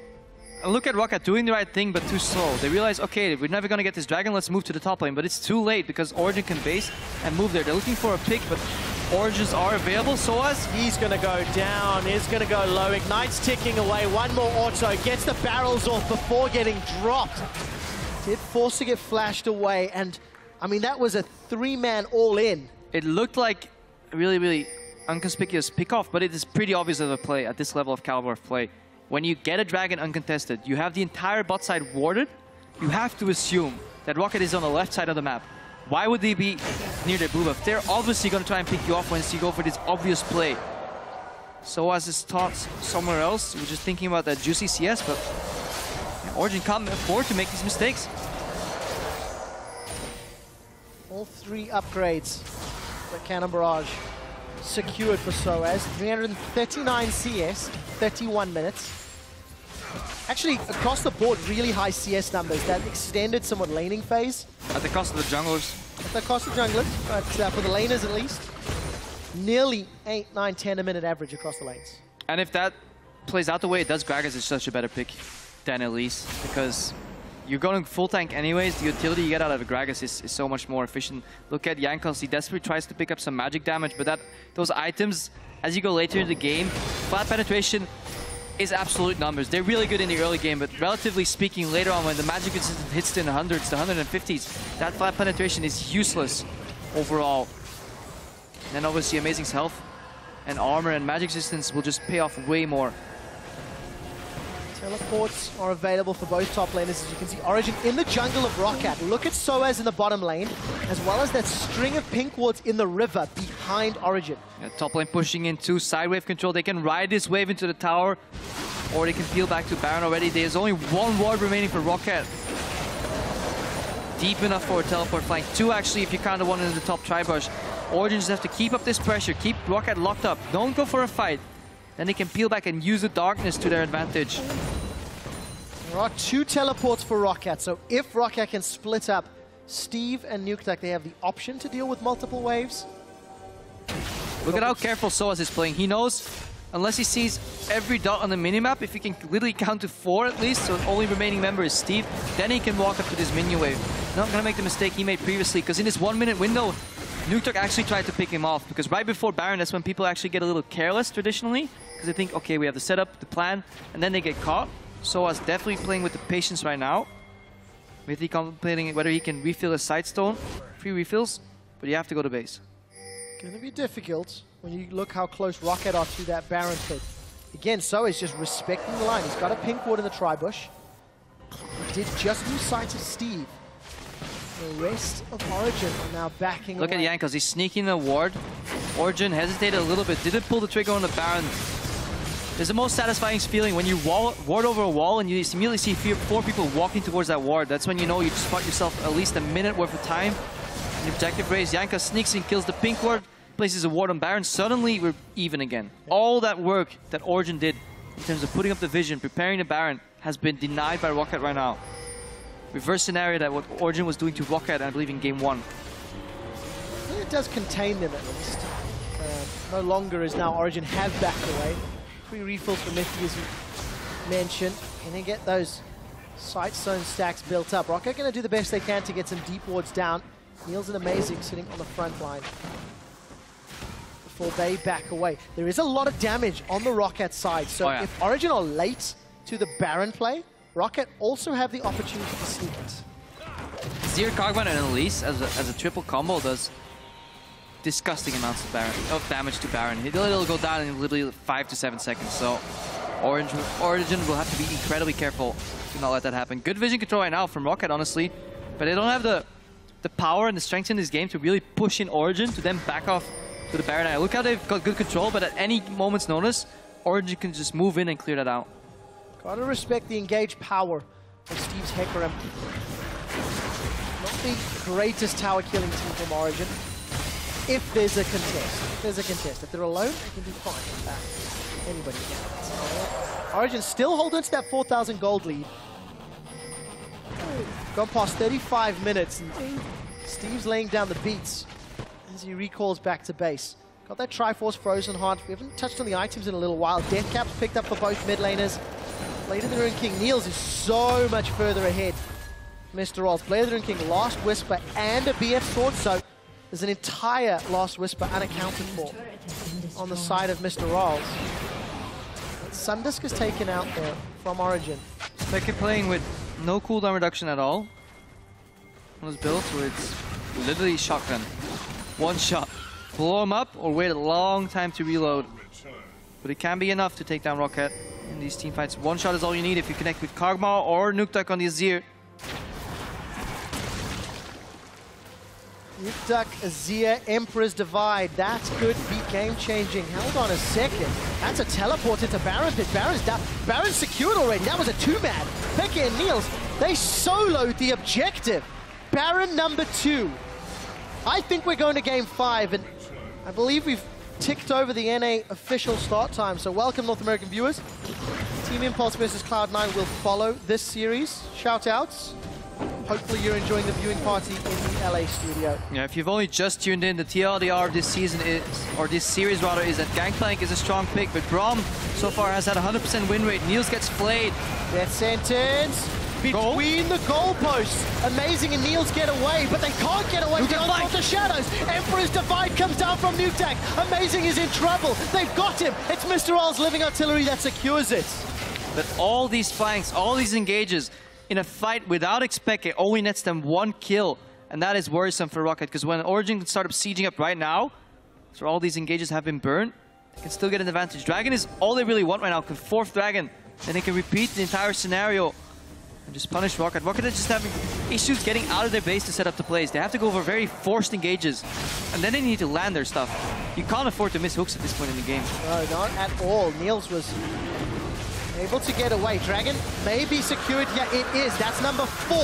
And look at Rocket doing the right thing, but too slow. They realize, okay, we're never going to get this Dragon, let's move to the top lane. But it's too late because Origen can base and move there. They're looking for a pick, but Origins are available. Soaz, he's going to go down, he's going to go low. Ignite's ticking away, one more auto, gets the barrels off before getting dropped. Did force to get flashed away, and I mean, that was a 3-man all-in. It looked like a really, really unconspicuous pick-off, but it is pretty obvious of a play at this level of caliber of play. When you get a Dragon uncontested, you have the entire bot side warded, you have to assume that Rocket is on the left side of the map. Why would they be near their blue buff? They're obviously going to try and pick you off once you go for this obvious play. Soaz his thoughts somewhere else. We're just thinking about that juicy CS, but Origen can't afford to make these mistakes. All 3 upgrades for Cannon Barrage secured for Soaz. 339 CS, 31 minutes. Actually, across the board, really high CS numbers. That extended somewhat laning phase. At the cost of the junglers. At the cost of junglers, but for the laners at least. Nearly 8, 9, 10 a minute average across the lanes. And if that plays out the way it does, Gragas is such a better pick than Elise, because you're going full tank anyways. The utility you get out of Gragas is so much more efficient. Look at Jankos, he desperately tries to pick up some magic damage, but those items, as you go later in the game, flat penetration is absolute numbers. They're really good in the early game, but relatively speaking, later on when the magic resistance hits in the hundreds, the 150s, that flat penetration is useless overall. And then obviously Amazing's health and armor and magic resistance will just pay off way more. Teleports are available for both top laners, as you can see. Origen in the jungle of Rocket. Look at Soaz in the bottom lane, as well as that string of pink wards in the river behind Origen. Yeah, top lane pushing into side wave control. They can ride this wave into the tower, or they can peel back to Baron already. There's only 1 ward remaining for Rocket. Deep enough for a teleport flank. 2 actually, if you count the one in the top tri-brush. Origen just have to keep up this pressure, keep Rocket locked up. Don't go for a fight. Then they can peel back and use the darkness to their advantage. There are 2 teleports for Rocket, so if Rocket can split up Steve and Nukeduck, they have the option to deal with multiple waves. Look at how careful Soaz is playing. He knows, unless he sees every dot on the minimap, if he can literally count to 4 at least, so the only remaining member is Steve, then he can walk up to this minion wave. Not gonna make the mistake he made previously, because in this 1 minute window, Nukeduck actually tried to pick him off, because right before Baron, that's when people actually get a little careless traditionally, because they think, okay, we have the setup, the plan, and then they get caught. Soaz definitely playing with the patience right now. Mythy contemplating whether he can refill his Sightstone. 3 refills, but you have to go to base. Gonna be difficult when you look how close Rocket are to that Baron pit. Again, Soaz just respecting the line. He's got a pink ward in the tri-bush. He did just lose sight of Steve. The rest of Origen are now backing Look away. at Jankos, he's sneaking the ward. Origen hesitated a little bit, didn't pull the trigger on the Baron. It's the most satisfying feeling when you ward over a wall and you immediately see 4 people walking towards that ward. That's when you know you just bought yourself at least a minute worth of time. The objective raise, Jankos sneaks in, kills the pink ward, places a ward on Baron. Suddenly we're even again. All that work that Origen did in terms of putting up the vision, preparing the Baron, has been denied by Rocket right now. Reverse scenario that what Origen was doing to Rocket, I believe, in game 1. I think it does contain them at least. No longer is now Origen have backed away. 3 refills for Mythy, as you mentioned. And then get those Sightstone stacks built up. Rocket going to do the best they can to get some deep wards down. Niels and Amazing sitting on the front line before they back away. There is a lot of damage on the Rocket side, so if Origen are late to the Baron play, Rocket also have the opportunity to sneak it. Zir, Kog'Maw, and Elise as a triple combo does disgusting amounts of damage to Baron. It'll go down in literally 5 to 7 seconds. So Origin will have to be incredibly careful to not let that happen. Good vision control right now from Roccat, honestly, but they don't have the power and the strength in this game to really push in Origin to then back off to the Baron. Look how they've got good control, but at any moment's notice, Origin can just move in and clear that out. Gotta respect the engaged power of Steve's Hecarim. Not the greatest tower killing team from Origin. If there's a contest. If they're alone, they can be fine with that. Anybody can. Origin still holding to that 4,000 gold lead. Gone past 35 minutes, and Steve's laying down the beats as he recalls back to base. Got that Triforce Frozen Heart. We haven't touched on the items in a little while. Deathcap's picked up for both mid laners. Blade of the Ruined King Niels is so much further ahead. Mr. Rolls, Blade of the Ruined King, Last Whisper, and a BF Sword, so there's an entire Last Whisper unaccounted for on the side of Mr. Rolls. Sundisk is taken out there from Origin. Speke playing with no cooldown reduction at all on his build, so it's literally shotgun. One shot. Blow him up or wait a long time to reload. But it can be enough to take down Roccat in these team fights. One shot is all you need if you connect with Kog'Maw or Nukeduck on the Azir. Nukeduck, Azir, Emperor's Divide. That could be game-changing. Hold on a second. That's a teleport into Baron Pit. Baron's down. Baron's secured already. That was a 2-man. Peke and Niels, they soloed the objective. Baron number 2. I think we're going to game 5, and I believe we've ticked over the NA official start time. So welcome, North American viewers. Team Impulse versus Cloud9 will follow this series. Shout-outs. Hopefully you're enjoying the viewing party in the LA studio. Yeah, if you've only just tuned in, the TLDR this season is, or this series rather, is that Gangplank is a strong pick, but Braum so far has had a 100% win rate. Niels gets flayed. Death sentence between the goalposts. Amazing, and Niels get away, but they can't get away beyond the shadows. Emperor's Divide comes down from Nukeduck. Amazing is in trouble. They've got him. It's Mr. R's living artillery that secures it. But all these flanks, all these engages, in a fight without Xpeke, it only nets them 1 kill, and that is worrisome for Roccat, because when Origin can start up sieging up right now, so all these engages have been burned, they can still get an advantage. Dragon is all they really want right now, because 4th Dragon, then they can repeat the entire scenario and just punish Roccat. Roccat is just having issues getting out of their base to set up the plays. They have to go for very forced engages, and then they need to land their stuff. You can't afford to miss hooks at this point in the game. No, not at all. Niels was able to get away. Dragon may be secured. Yeah, it is. That's number 4.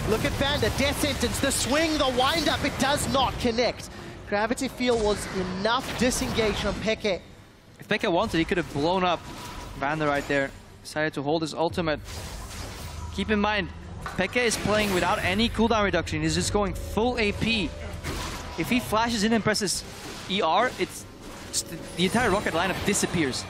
Look at Vander. Death sentence. The swing, the wind-up. It does not connect. Gravity Field was enough disengage from Peke. If Peke wanted, he could have blown up Vander right there. Decided to hold his ultimate. Keep in mind, Peke is playing without any cooldown reduction. He's just going full AP. If he flashes in and presses ER, the entire Roccat lineup disappears.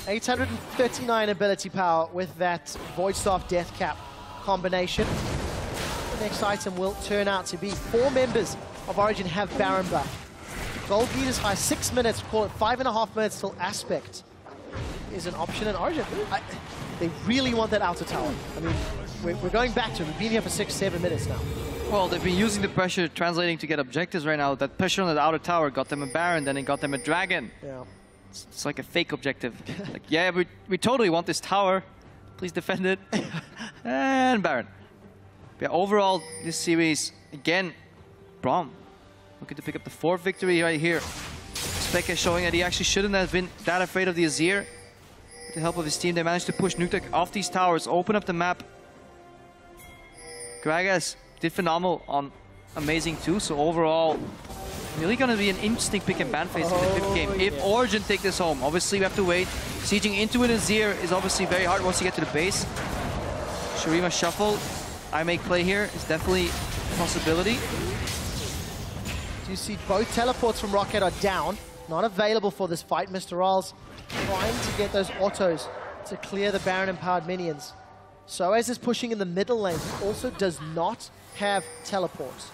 839 ability power with that Void Staff Deathcap combination. The next item will turn out to be 4 members of Origin have Baron buff. Gold lead is high, 6 minutes, call it 5.5 minutes till Aspect is an option in Origin. They really want that outer tower. I mean, we're going back to it. We've been here for 6-7 minutes now. Well, they've been using the pressure translating to get objectives right now. That pressure on the outer tower got them a Baron, then it got them a Dragon. Yeah. It's like a fake objective. Like, yeah, we totally want this tower. Please defend it. And Baron. But yeah, overall, this series, again, Braum looking to pick up the 4th victory right here. Speke showing that he actually shouldn't have been that afraid of the Azir. With the help of his team, they managed to push Nukeduck off these towers, open up the map. Gragas did phenomenal on Amazing too, so overall, really going to be an interesting pick and ban phase in the 5th game. If Origin take this home, obviously we have to wait. Sieging into an Azir is obviously very hard once you get to the base. Shurima shuffle, I make play here is definitely a possibility. So you see both teleports from Roccat are down, not available for this fight. Mr. Ralls trying to get those autos to clear the Baron empowered minions. Soaz is pushing in the middle lane, also does not have teleports.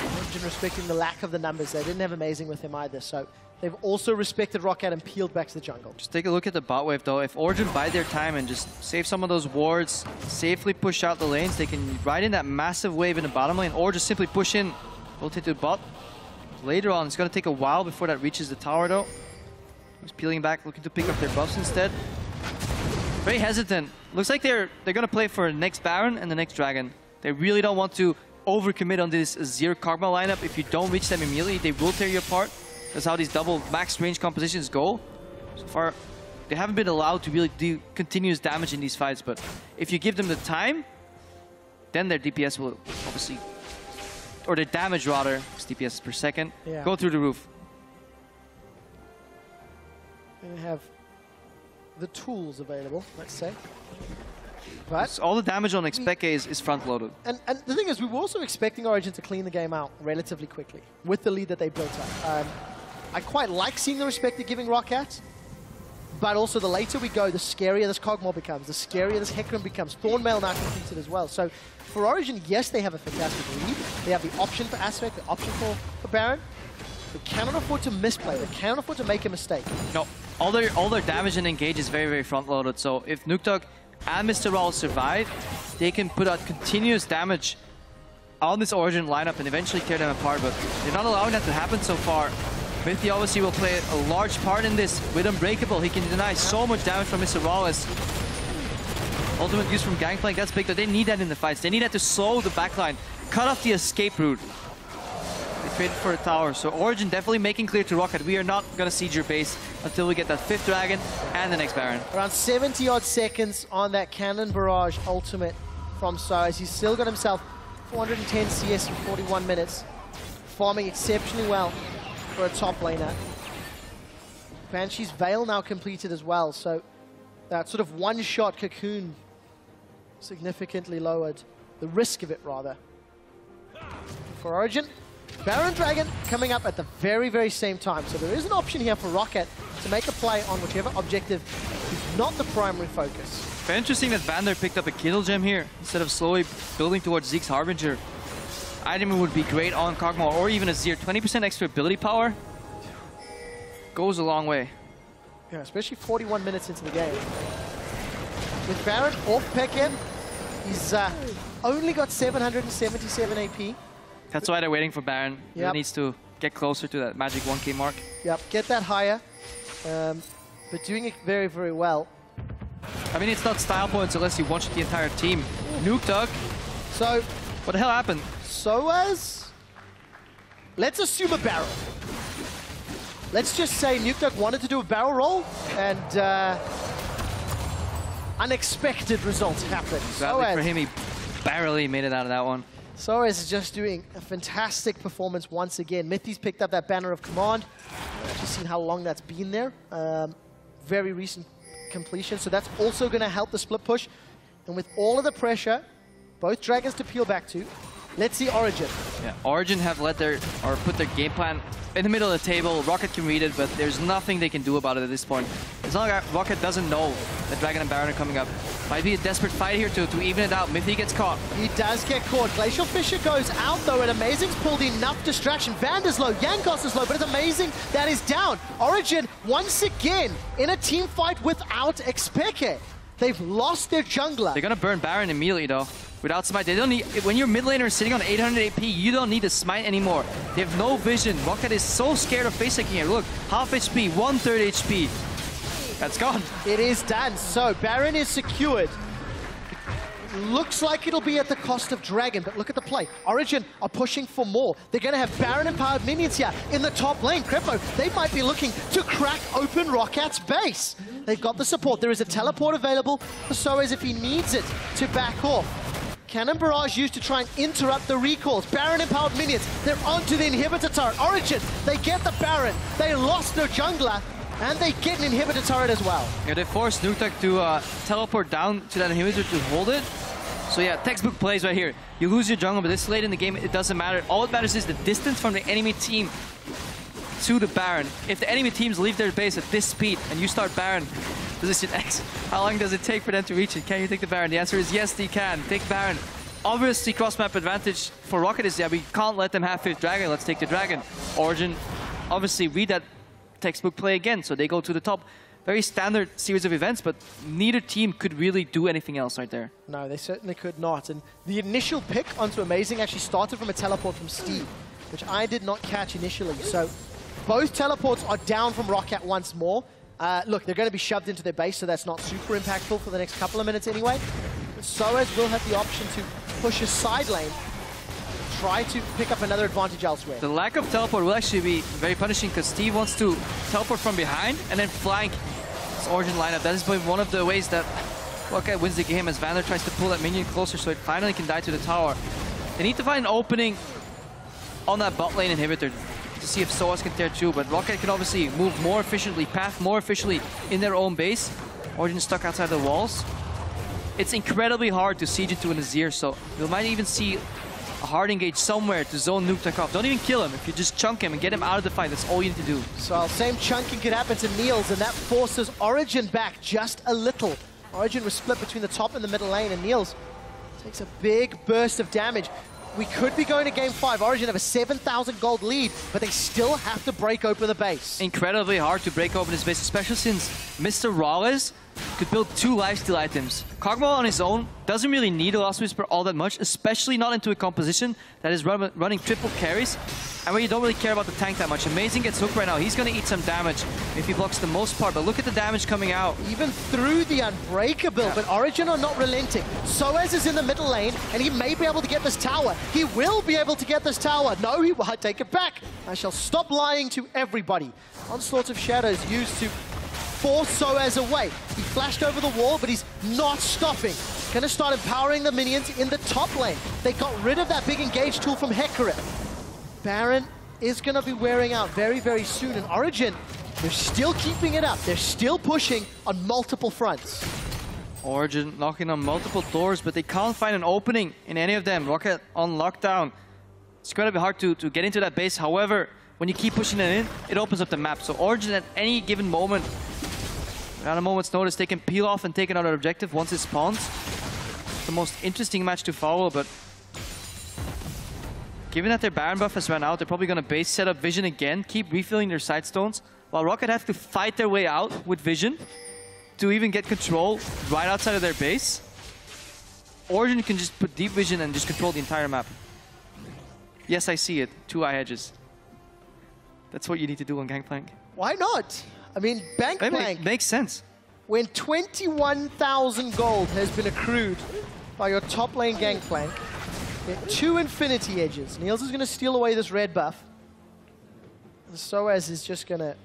Origin respecting the lack of the numbers. They didn't have Amazing with him either, so they've also respected Roccat and peeled back to the jungle. Just take a look at the bot wave though. If Origin bide their time and just save some of those wards, safely push out the lanes, they can ride in that massive wave in the bottom lane, or just simply push in, ult into the bot. later on. It's going to take a while before that reaches the tower, though. He's peeling back, looking to pick up their buffs instead. Very hesitant. Looks like they're going to play for the next Baron and the next Dragon. They really don't want to overcommit on this Azir Kog'Maw lineup. If you don't reach them immediately, they will tear you apart. That's how these double max range compositions go. So far, they haven't been allowed to really do continuous damage in these fights, but if you give them the time, then their DPS will obviously, or their damage rather, because DPS is per second, go through the roof. And they have the tools available, let's say. But So all the damage on Xpeke is front-loaded. And the thing is, we were also expecting Origin to clean the game out relatively quickly with the lead that they built up. I quite like seeing the respect they're giving Roccat, but also the later we go, the scarier this Kog'Maw becomes, the scarier this Hecarim becomes. Thornmail now completed as well. So for Origin, yes, they have a fantastic lead. They have the option for Aspect, the option for Baron. They cannot afford to misplay. They cannot afford to make a mistake. No, all their damage and engage is very, very front-loaded. So if Nuketoq and Mr. Raul survive, they can put out continuous damage on this Origin lineup and eventually tear them apart. But they're not allowing that to happen so far. Mithy obviously will play a large part in this. With Unbreakable, he can deny so much damage from Mr. Rawless. Ultimate use from Gangplank, that's big though. They need that in the fights. They need that to slow the backline, cut off the escape route. They traded for a tower, so Origin definitely making clear to Roccat, we are not going to siege your base until we get that 5th Dragon and the next Baron. Around 70 odd seconds on that Cannon Barrage ultimate from Soaz. He's still got himself 410 CS in 41 minutes, farming exceptionally well for a top laner. Banshee's Veil now completed as well, so that sort of one-shot Cocoon significantly lowered the risk of it, rather. For Origin, Baron Dragon coming up at the very, very same time. So there is an option here for Roccat to make a play on whichever objective is not the primary focus. Very interesting that Vander picked up a Kindle Gem here instead of slowly building towards Zeke's Harbinger. Item would be great on Kog'Maw or even Azir. 20% extra ability power goes a long way. Yeah, especially 41 minutes into the game. With Baron off Peke, he's only got 777 AP. That's why they're waiting for Baron. Yep. He needs to get closer to that magic 1k mark. Yep, get that higher, but doing it very, very well. I mean, it's not style points unless you watch the entire team. Nuketoq. So, What the hell happened? Soaz, let's assume a barrel. Let's just say Nuketoq wanted to do a barrel roll, and unexpected results happened. Sadly for him, he barely made it out of that one. Soaz is just doing a fantastic performance once again. Mithy's picked up that Banner of Command. I've actually seen how long that's been there. Very recent completion, so that's also going to help the split push. And with all of the pressure, both Dragons to peel back to, let's see Origin. Yeah, Origin have put their game plan in the middle of the table. Roccat can read it, but there's nothing they can do about it at this point. It's not like Roccat doesn't know that Dragon and Baron are coming up. Might be a desperate fight here to even it out. Mithy gets caught. He does get caught. Glacial Fissure goes out though, and Amazing's pulled enough distraction. Vander's low, Jankos is low, but it's Amazing that is down. Origin, once again, in a team fight without Xpeke. They've lost their jungler. They're gonna burn Baron immediately though. Without Smite, they don't need. When your mid laner is sitting on 800 AP, you don't need a Smite anymore. They have no vision. Roccat is so scared of face-taking here. Look, half HP, 1/3 HP. That's gone. It is done. So Baron is secured. Looks like it'll be at the cost of Dragon, but look at the play. Origin are pushing for more. They're going to have Baron-empowered minions here in the top lane. Krepo, they might be looking to crack open Rockat's base. They've got the support. There is a teleport available for Soaz if he needs it to back off. Cannon Barrage used to try and interrupt the recalls. Baron-empowered minions, they're onto the inhibitor turret. Origin, they get the Baron. They lost their jungler, and they get an inhibitor turret as well. Yeah, they forced Nuketoq to teleport down to that inhibitor to hold it. So yeah, textbook plays right here. You lose your jungle, but this late in the game, it doesn't matter. All that matters is the distance from the enemy team to the Baron. If the enemy teams leave their base at this speed and you start Baron, position X, how long does it take for them to reach it? Can you take the Baron? The answer is yes, they can. Take Baron. Obviously, cross-map advantage for Roccat is, yeah, we can't let them have 5th Dragon. Let's take the Dragon. Origin, obviously, read that textbook play again, so they go to the top. Very standard series of events, but neither team could really do anything else right there. No, they certainly could not. And the initial pick onto Amazing actually started from a teleport from Steve. which I did not catch initially. So both teleports are down from Roccat once more. Look, they're going to be shoved into their base, so that's not super impactful for the next couple of minutes anyway. But Soaz will have the option to push his side lane, try to pick up another advantage elsewhere. The lack of teleport will actually be very punishing because Steve wants to teleport from behind and then flank his Origin lineup. That is one of the ways that Roccat wins the game, as Vander tries to pull that minion closer so it finally can die to the tower. They need to find an opening on that bot lane inhibitor to see if Soaz can tear through, but Roccat can obviously move more efficiently, path more efficiently in their own base. Origin stuck outside the walls. It's incredibly hard to siege into an Azir, so we might even see a hard engage somewhere to zone Nukeduck off. Don't even kill him. If you just chunk him and get him out of the fight, that's all you need to do. So same chunking could happen to Niels, and that forces Origin back just a little. Origin was split between the top and the middle lane, and Niels takes a big burst of damage. We could be going to game 5. Origin have a 7,000 gold lead, but they still have to break open the base. Incredibly hard to break open his base, especially since Mr. Rawlez could build 2 lifesteal items. Kog'Maw on his own doesn't really need a Lost Whisper all that much, especially not into a composition that is running triple carries, and where you don't really care about the tank that much. Amazing gets hooked right now. He's going to eat some damage if he blocks the most part, but look at the damage coming out. Even through the Unbreakable, but Origin are not relenting. Soaz is in the middle lane, and he may be able to get this tower. He will be able to get this tower. No, he won't. Take it back. I shall stop lying to everybody. Onslaught of Shadows used to force Soaz away. He flashed over the wall, but he's not stopping. Gonna start empowering the minions in the top lane. They got rid of that big engage tool from Hecarim. Baron is gonna be wearing out very, very soon. And Origin, they're still keeping it up. They're still pushing on multiple fronts. Origin knocking on multiple doors, but they can't find an opening in any of them. Roccat on lockdown. It's gonna be hard to get into that base. However, when you keep pushing it in, it opens up the map. So Origin at any given moment, at a moment's notice, they can peel off and take another objective once it spawns. It's the most interesting match to follow, but given that their Baron buff has run out, they're probably going to base set up Vision again, keep refilling their side stones, while Roccat have to fight their way out with Vision to even get control right outside of their base. Origin can just put Deep Vision and just control the entire map. Yes, I see it. 2 eye edges. That's what you need to do on Gangplank. Why not? I mean, Gangplank makes sense. When 21,000 gold has been accrued by your top lane Gangplank, 2 Infinity Edges. Niels is going to steal away this red buff. And Soaz is just going to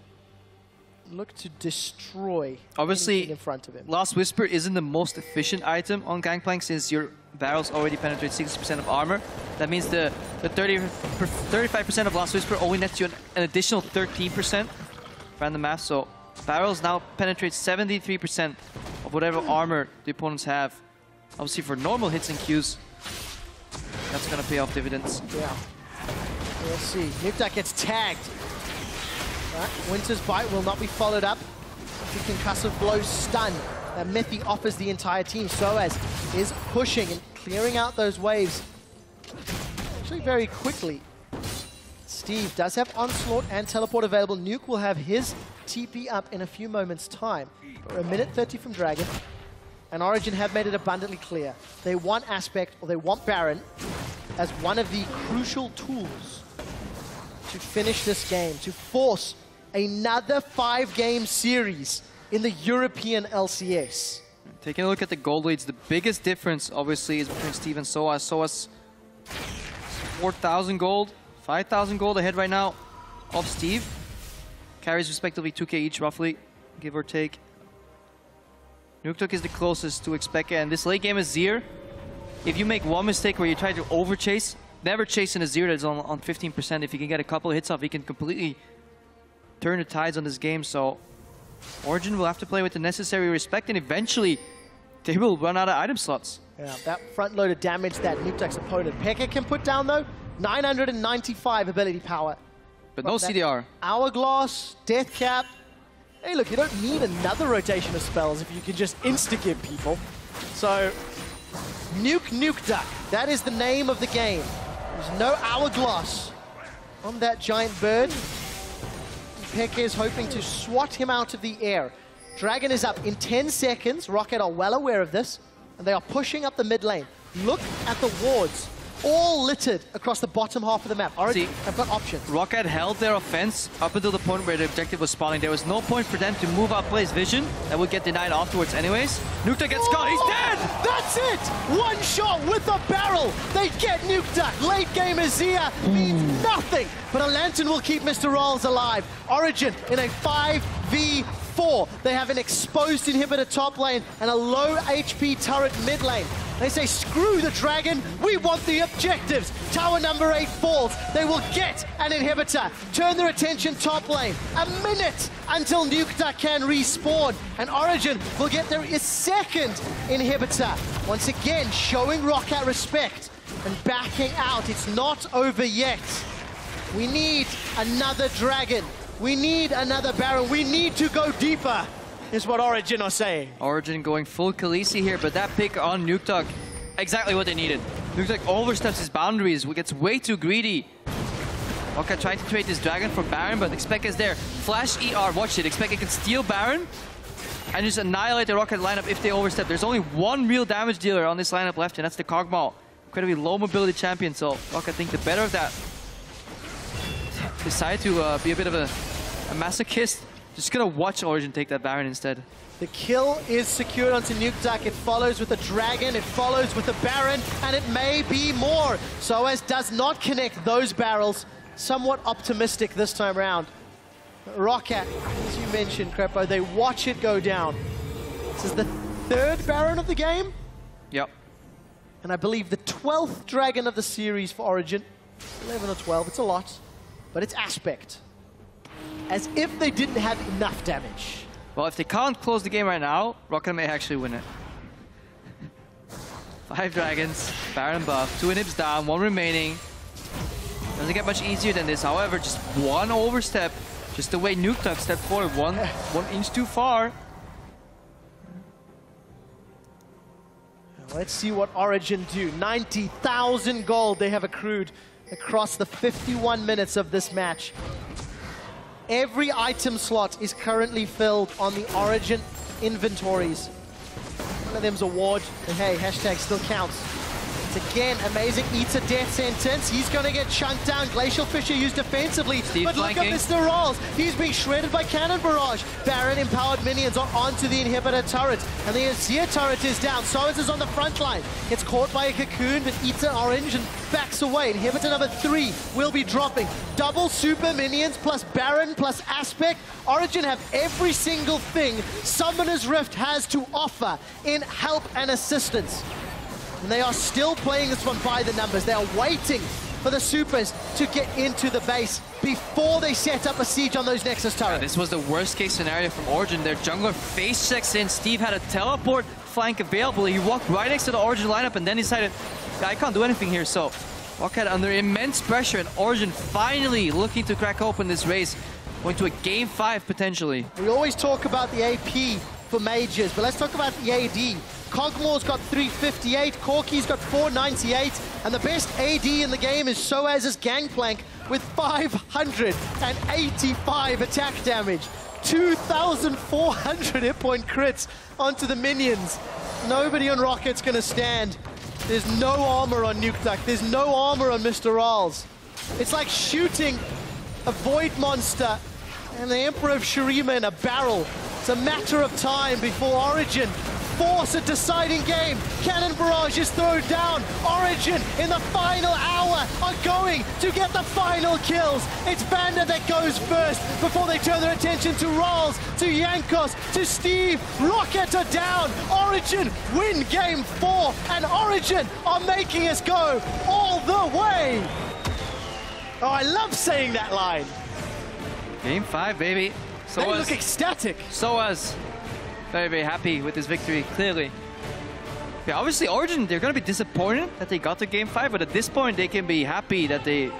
look to destroy obviously in front of him. Last Whisper isn't the most efficient item on Gangplank since your barrels already penetrate 60% of armor. That means the 35% of Last Whisper only nets you an additional 13%. Ran the math, so barrels now penetrate 73% of whatever armor the opponents have. Obviously for normal hits and Qs, that's going to pay off dividends. Yeah. We'll see. Nukeduck gets tagged. Right. Winter's Bite will not be followed up. The concussive blow stun that Mithy offers the entire team. Soaz is pushing and clearing out those waves actually very quickly. Steve does have Onslaught and Teleport available. Nuke will have his TP up in a few moments' time. We're a minute 30 from Dragon. And Origin have made it abundantly clear. They want Aspect, or they want Baron, as one of the crucial tools to finish this game, to force another 5-game series in the European LCS. Taking a look at the gold leads, the biggest difference, obviously, is between Steve and Soaz. Soaz, 4,000 gold. 5,000 gold ahead right now of Steve. Carries respectively 2k each, roughly, give or take. Nukeduck is the closest to Xpeke, and this late game Azir, if you make one mistake where you try to overchase, never chase an Azir that's on 15%. If you can get a couple of hits off, he can completely turn the tides on this game. So Origin will have to play with the necessary respect, and eventually they will run out of item slots. Yeah, that front-loaded damage that Nukeduck's opponent Pekka can put down, though, 995 ability power. But no CDR. Hourglass, Death Cap. Hey, look, you don't need another rotation of spells if you can just insta-give people. So, Nukeduck, that is the name of the game. There's no Hourglass on that giant bird. Pekka is hoping to swat him out of the air. Dragon is up in 10 seconds. Roccat are well aware of this, and they are pushing up the mid lane. Look at the wards all littered across the bottom half of the map. Origin have got options. Rocket held their offense up until the point where the objective was spawning. There was no point for them to move out Blaze Vision. That would get denied afterwards anyways. Nukta gets caught, he's dead! That's it! One shot with the barrel! They get Nukeduck. Late game Azir means nothing, but a Lantern will keep Mr. Rolls alive. Origin in a 5v4. They have an exposed inhibitor top lane and a low HP turret mid lane. They say, screw the dragon, we want the objectives. Tower number 8 falls. They will get an inhibitor. Turn their attention top lane. A minute until Nukeduck can respawn. And Origin will get their second inhibitor. Once again, showing Roccat respect and backing out. It's not over yet. We need another dragon. We need another Baron. We need to go deeper, is what Origin are saying. Origin going full Khaleesi here, but that pick on Nukeduck, exactly what they needed. Nukeduck oversteps his boundaries, gets way too greedy. Roccat trying to trade this dragon for Baron, but Xpeke is there. Flash ER, watch it. Xpeke can steal Baron and just annihilate the Roccat lineup if they overstep. There's only one real damage dealer on this lineup left, and that's the Kog'Maw. Incredibly low mobility champion, so Roccat think the better of that. Decide to be a bit of a masochist. Just gonna watch Origin take that Baron instead. The kill is secured onto Nukeduck. It follows with a dragon, it follows with a Baron, and it may be more. Soaz does not connect those barrels. Somewhat optimistic this time around. Roccat, as you mentioned, Krepo, they watch it go down. This is the 3rd Baron of the game. Yep. And I believe the 12th dragon of the series for Origin. 11 or 12, it's a lot. But it's Aspect. As if they didn't have enough damage. Well, if they can't close the game right now, Roccat may actually win it. 5 dragons, Baron buff, 2 inhibs down, 1 remaining. Doesn't get much easier than this. However, just 1 overstep. Just the way Nukeduck stepped forward, 1 inch too far. Let's see what Origin do. 90,000 gold they have accrued across the 51 minutes of this match. Every item slot is currently filled on the Origin inventories. One of them's a ward, but hey, hashtag still counts. It's again amazing. Eats a death sentence. He's going to get chunked down. Glacial Fissure used defensively. Steve but flanking. Look at Mr. Rolls. He's being shredded by Cannon Barrage. Baron empowered minions are onto the inhibitor turret. And the Azir turret is down. Soaz is on the front line. Gets caught by a cocoon, but eats an orange and backs away. Inhibitor number 3 will be dropping. Double super minions plus Baron plus Aspect. Origin have every single thing Summoner's Rift has to offer in help and assistance. And they are still playing this one by the numbers. They are waiting for the supers to get into the base before they set up a siege on those Nexus turrets. This was the worst case scenario from Origin. Their jungler face checks in. Steve had a teleport flank available. He walked right next to the Origin lineup and then decided, yeah, I can't do anything here. So Roccat under immense pressure, and Origin finally looking to crack open this race. Going to a game 5 potentially. We always talk about the AP for majors, but let's talk about the AD. Kog'Maw's got 358, Corki's got 498, and the best AD in the game is Soaz's Gangplank with 585 attack damage. 2,400 hit point crits onto the minions. Nobody on Rocket's gonna stand. There's no armor on Nukeduck. There's no armor on Mr. Rolls. It's like shooting a Void Monster and the Emperor of Shurima in a barrel. It's a matter of time before Origin force a deciding game. Cannon Barrage is thrown down. Origin in the final hour are going to get the final kills. It's Vander that goes first before they turn their attention to Rolls, to Jankos, to Steve. Roccat are down. Origin win game 4, and Origin are making us go all the way. Oh, I love saying that line. Game 5, baby. They look ecstatic. Soaz very, very happy with this victory, clearly. Yeah, obviously Origin, they're going to be disappointed that they got to game 5, but at this point they can be happy that they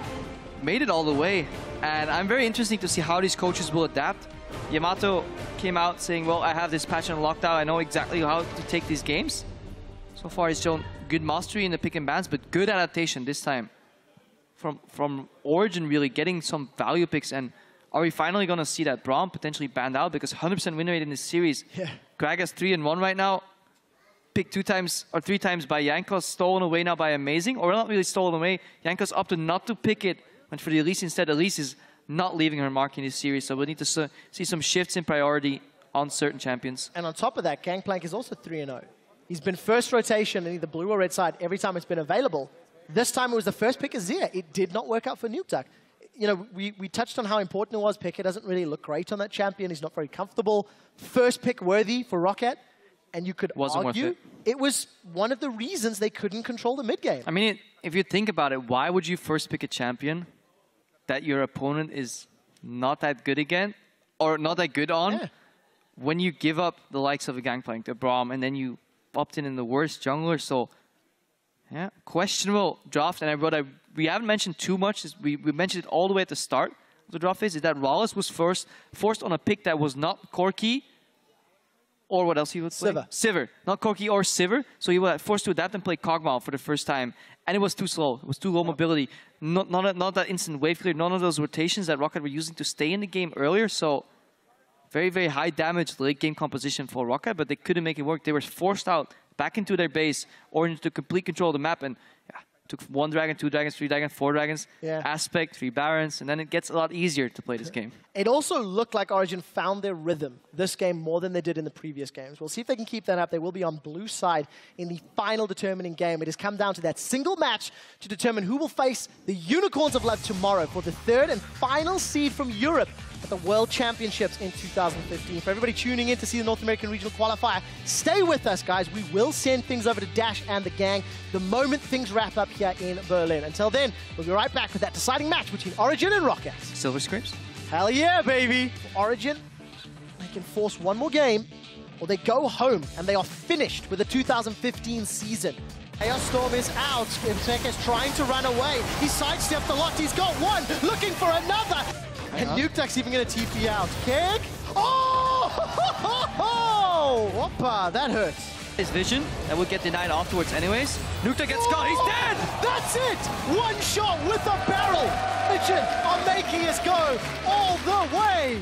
made it all the way. And I'm very interested to see how these coaches will adapt. Yamato came out saying, well, I have this patch on lockdown, I know exactly how to take these games. So far he's shown good mastery in the pick and bans, but good adaptation this time. From Origin really getting some value picks. And are we finally going to see that Braum potentially banned out? Because 100% win rate in this series. Yeah. Gragas 3-1 right now. picked 2 times or 3 times by Jankos, stolen away now by Amazing, or not really stolen away. Jankos opted not to pick it, went for the Elise instead. Elise is not leaving her mark in this series, so we need to see some shifts in priority on certain champions. And on top of that, Gangplank is also 3-0. He's been first rotation in either blue or red side every time it's been available. This time it was the first pick Azir. It did not work out for Nukeduck. You know, we touched on how important it was. Picker doesn't really look great on that champion. He's not very comfortable. First pick worthy for Roccat. And you could argue it was one of the reasons they couldn't control the mid game. I mean, if you think about it, why would you first pick a champion that your opponent is not that good again, or not that good on, when you give up the likes of a Gangplank, the Braum, and then you opt in the worst jungler? So, yeah, questionable draft. And what we haven't mentioned too much is we mentioned it all the way at the start of the draft phase, is that Rallis was forced on a pick that was not Corki, or what else he would play? Sivir. Not Corki or Sivir. So he was forced to adapt and play Kog'Maw for the first time. And it was too slow. It was too low mobility. Not that instant wave clear. None of those rotations that Roccat were using to stay in the game earlier. So very, very high damage late game composition for Roccat, but they couldn't make it work. They were forced out back into their base or into complete control of the map. And yeah, took 1 dragon, 2 dragons, 3 dragons, 4 dragons, Aspect, 3 Barons, and then it gets a lot easier to play this game. It also looked like Origen found their rhythm this game more than they did in the previous games. We'll see if they can keep that up. They will be on blue side in the final determining game. It has come down to that single match to determine who will face the Unicorns of Blood tomorrow for the 3rd and final seed from Europe at the World Championships in 2015. For everybody tuning in to see the North American Regional Qualifier, stay with us, guys. We will send things over to Dash and the gang the moment things wrap up here in Berlin. Until then, we'll be right back with that deciding match between Origen and Roccat. Silver Scrapes? Hell yeah, baby! For Origen, they can force one more game, or they go home and they are finished with the 2015 season. Chaos Storm is out. Imtech is trying to run away. He sidestepped a lot. He's got one, looking for another. And Nukeduck's even going to TP out. Kick! Oh! Whoppa, that hurts. His vision, that would get denied afterwards anyways. Nukeduck gets caught, he's dead! That's it! One shot with a barrel! Vision are making us go all the way!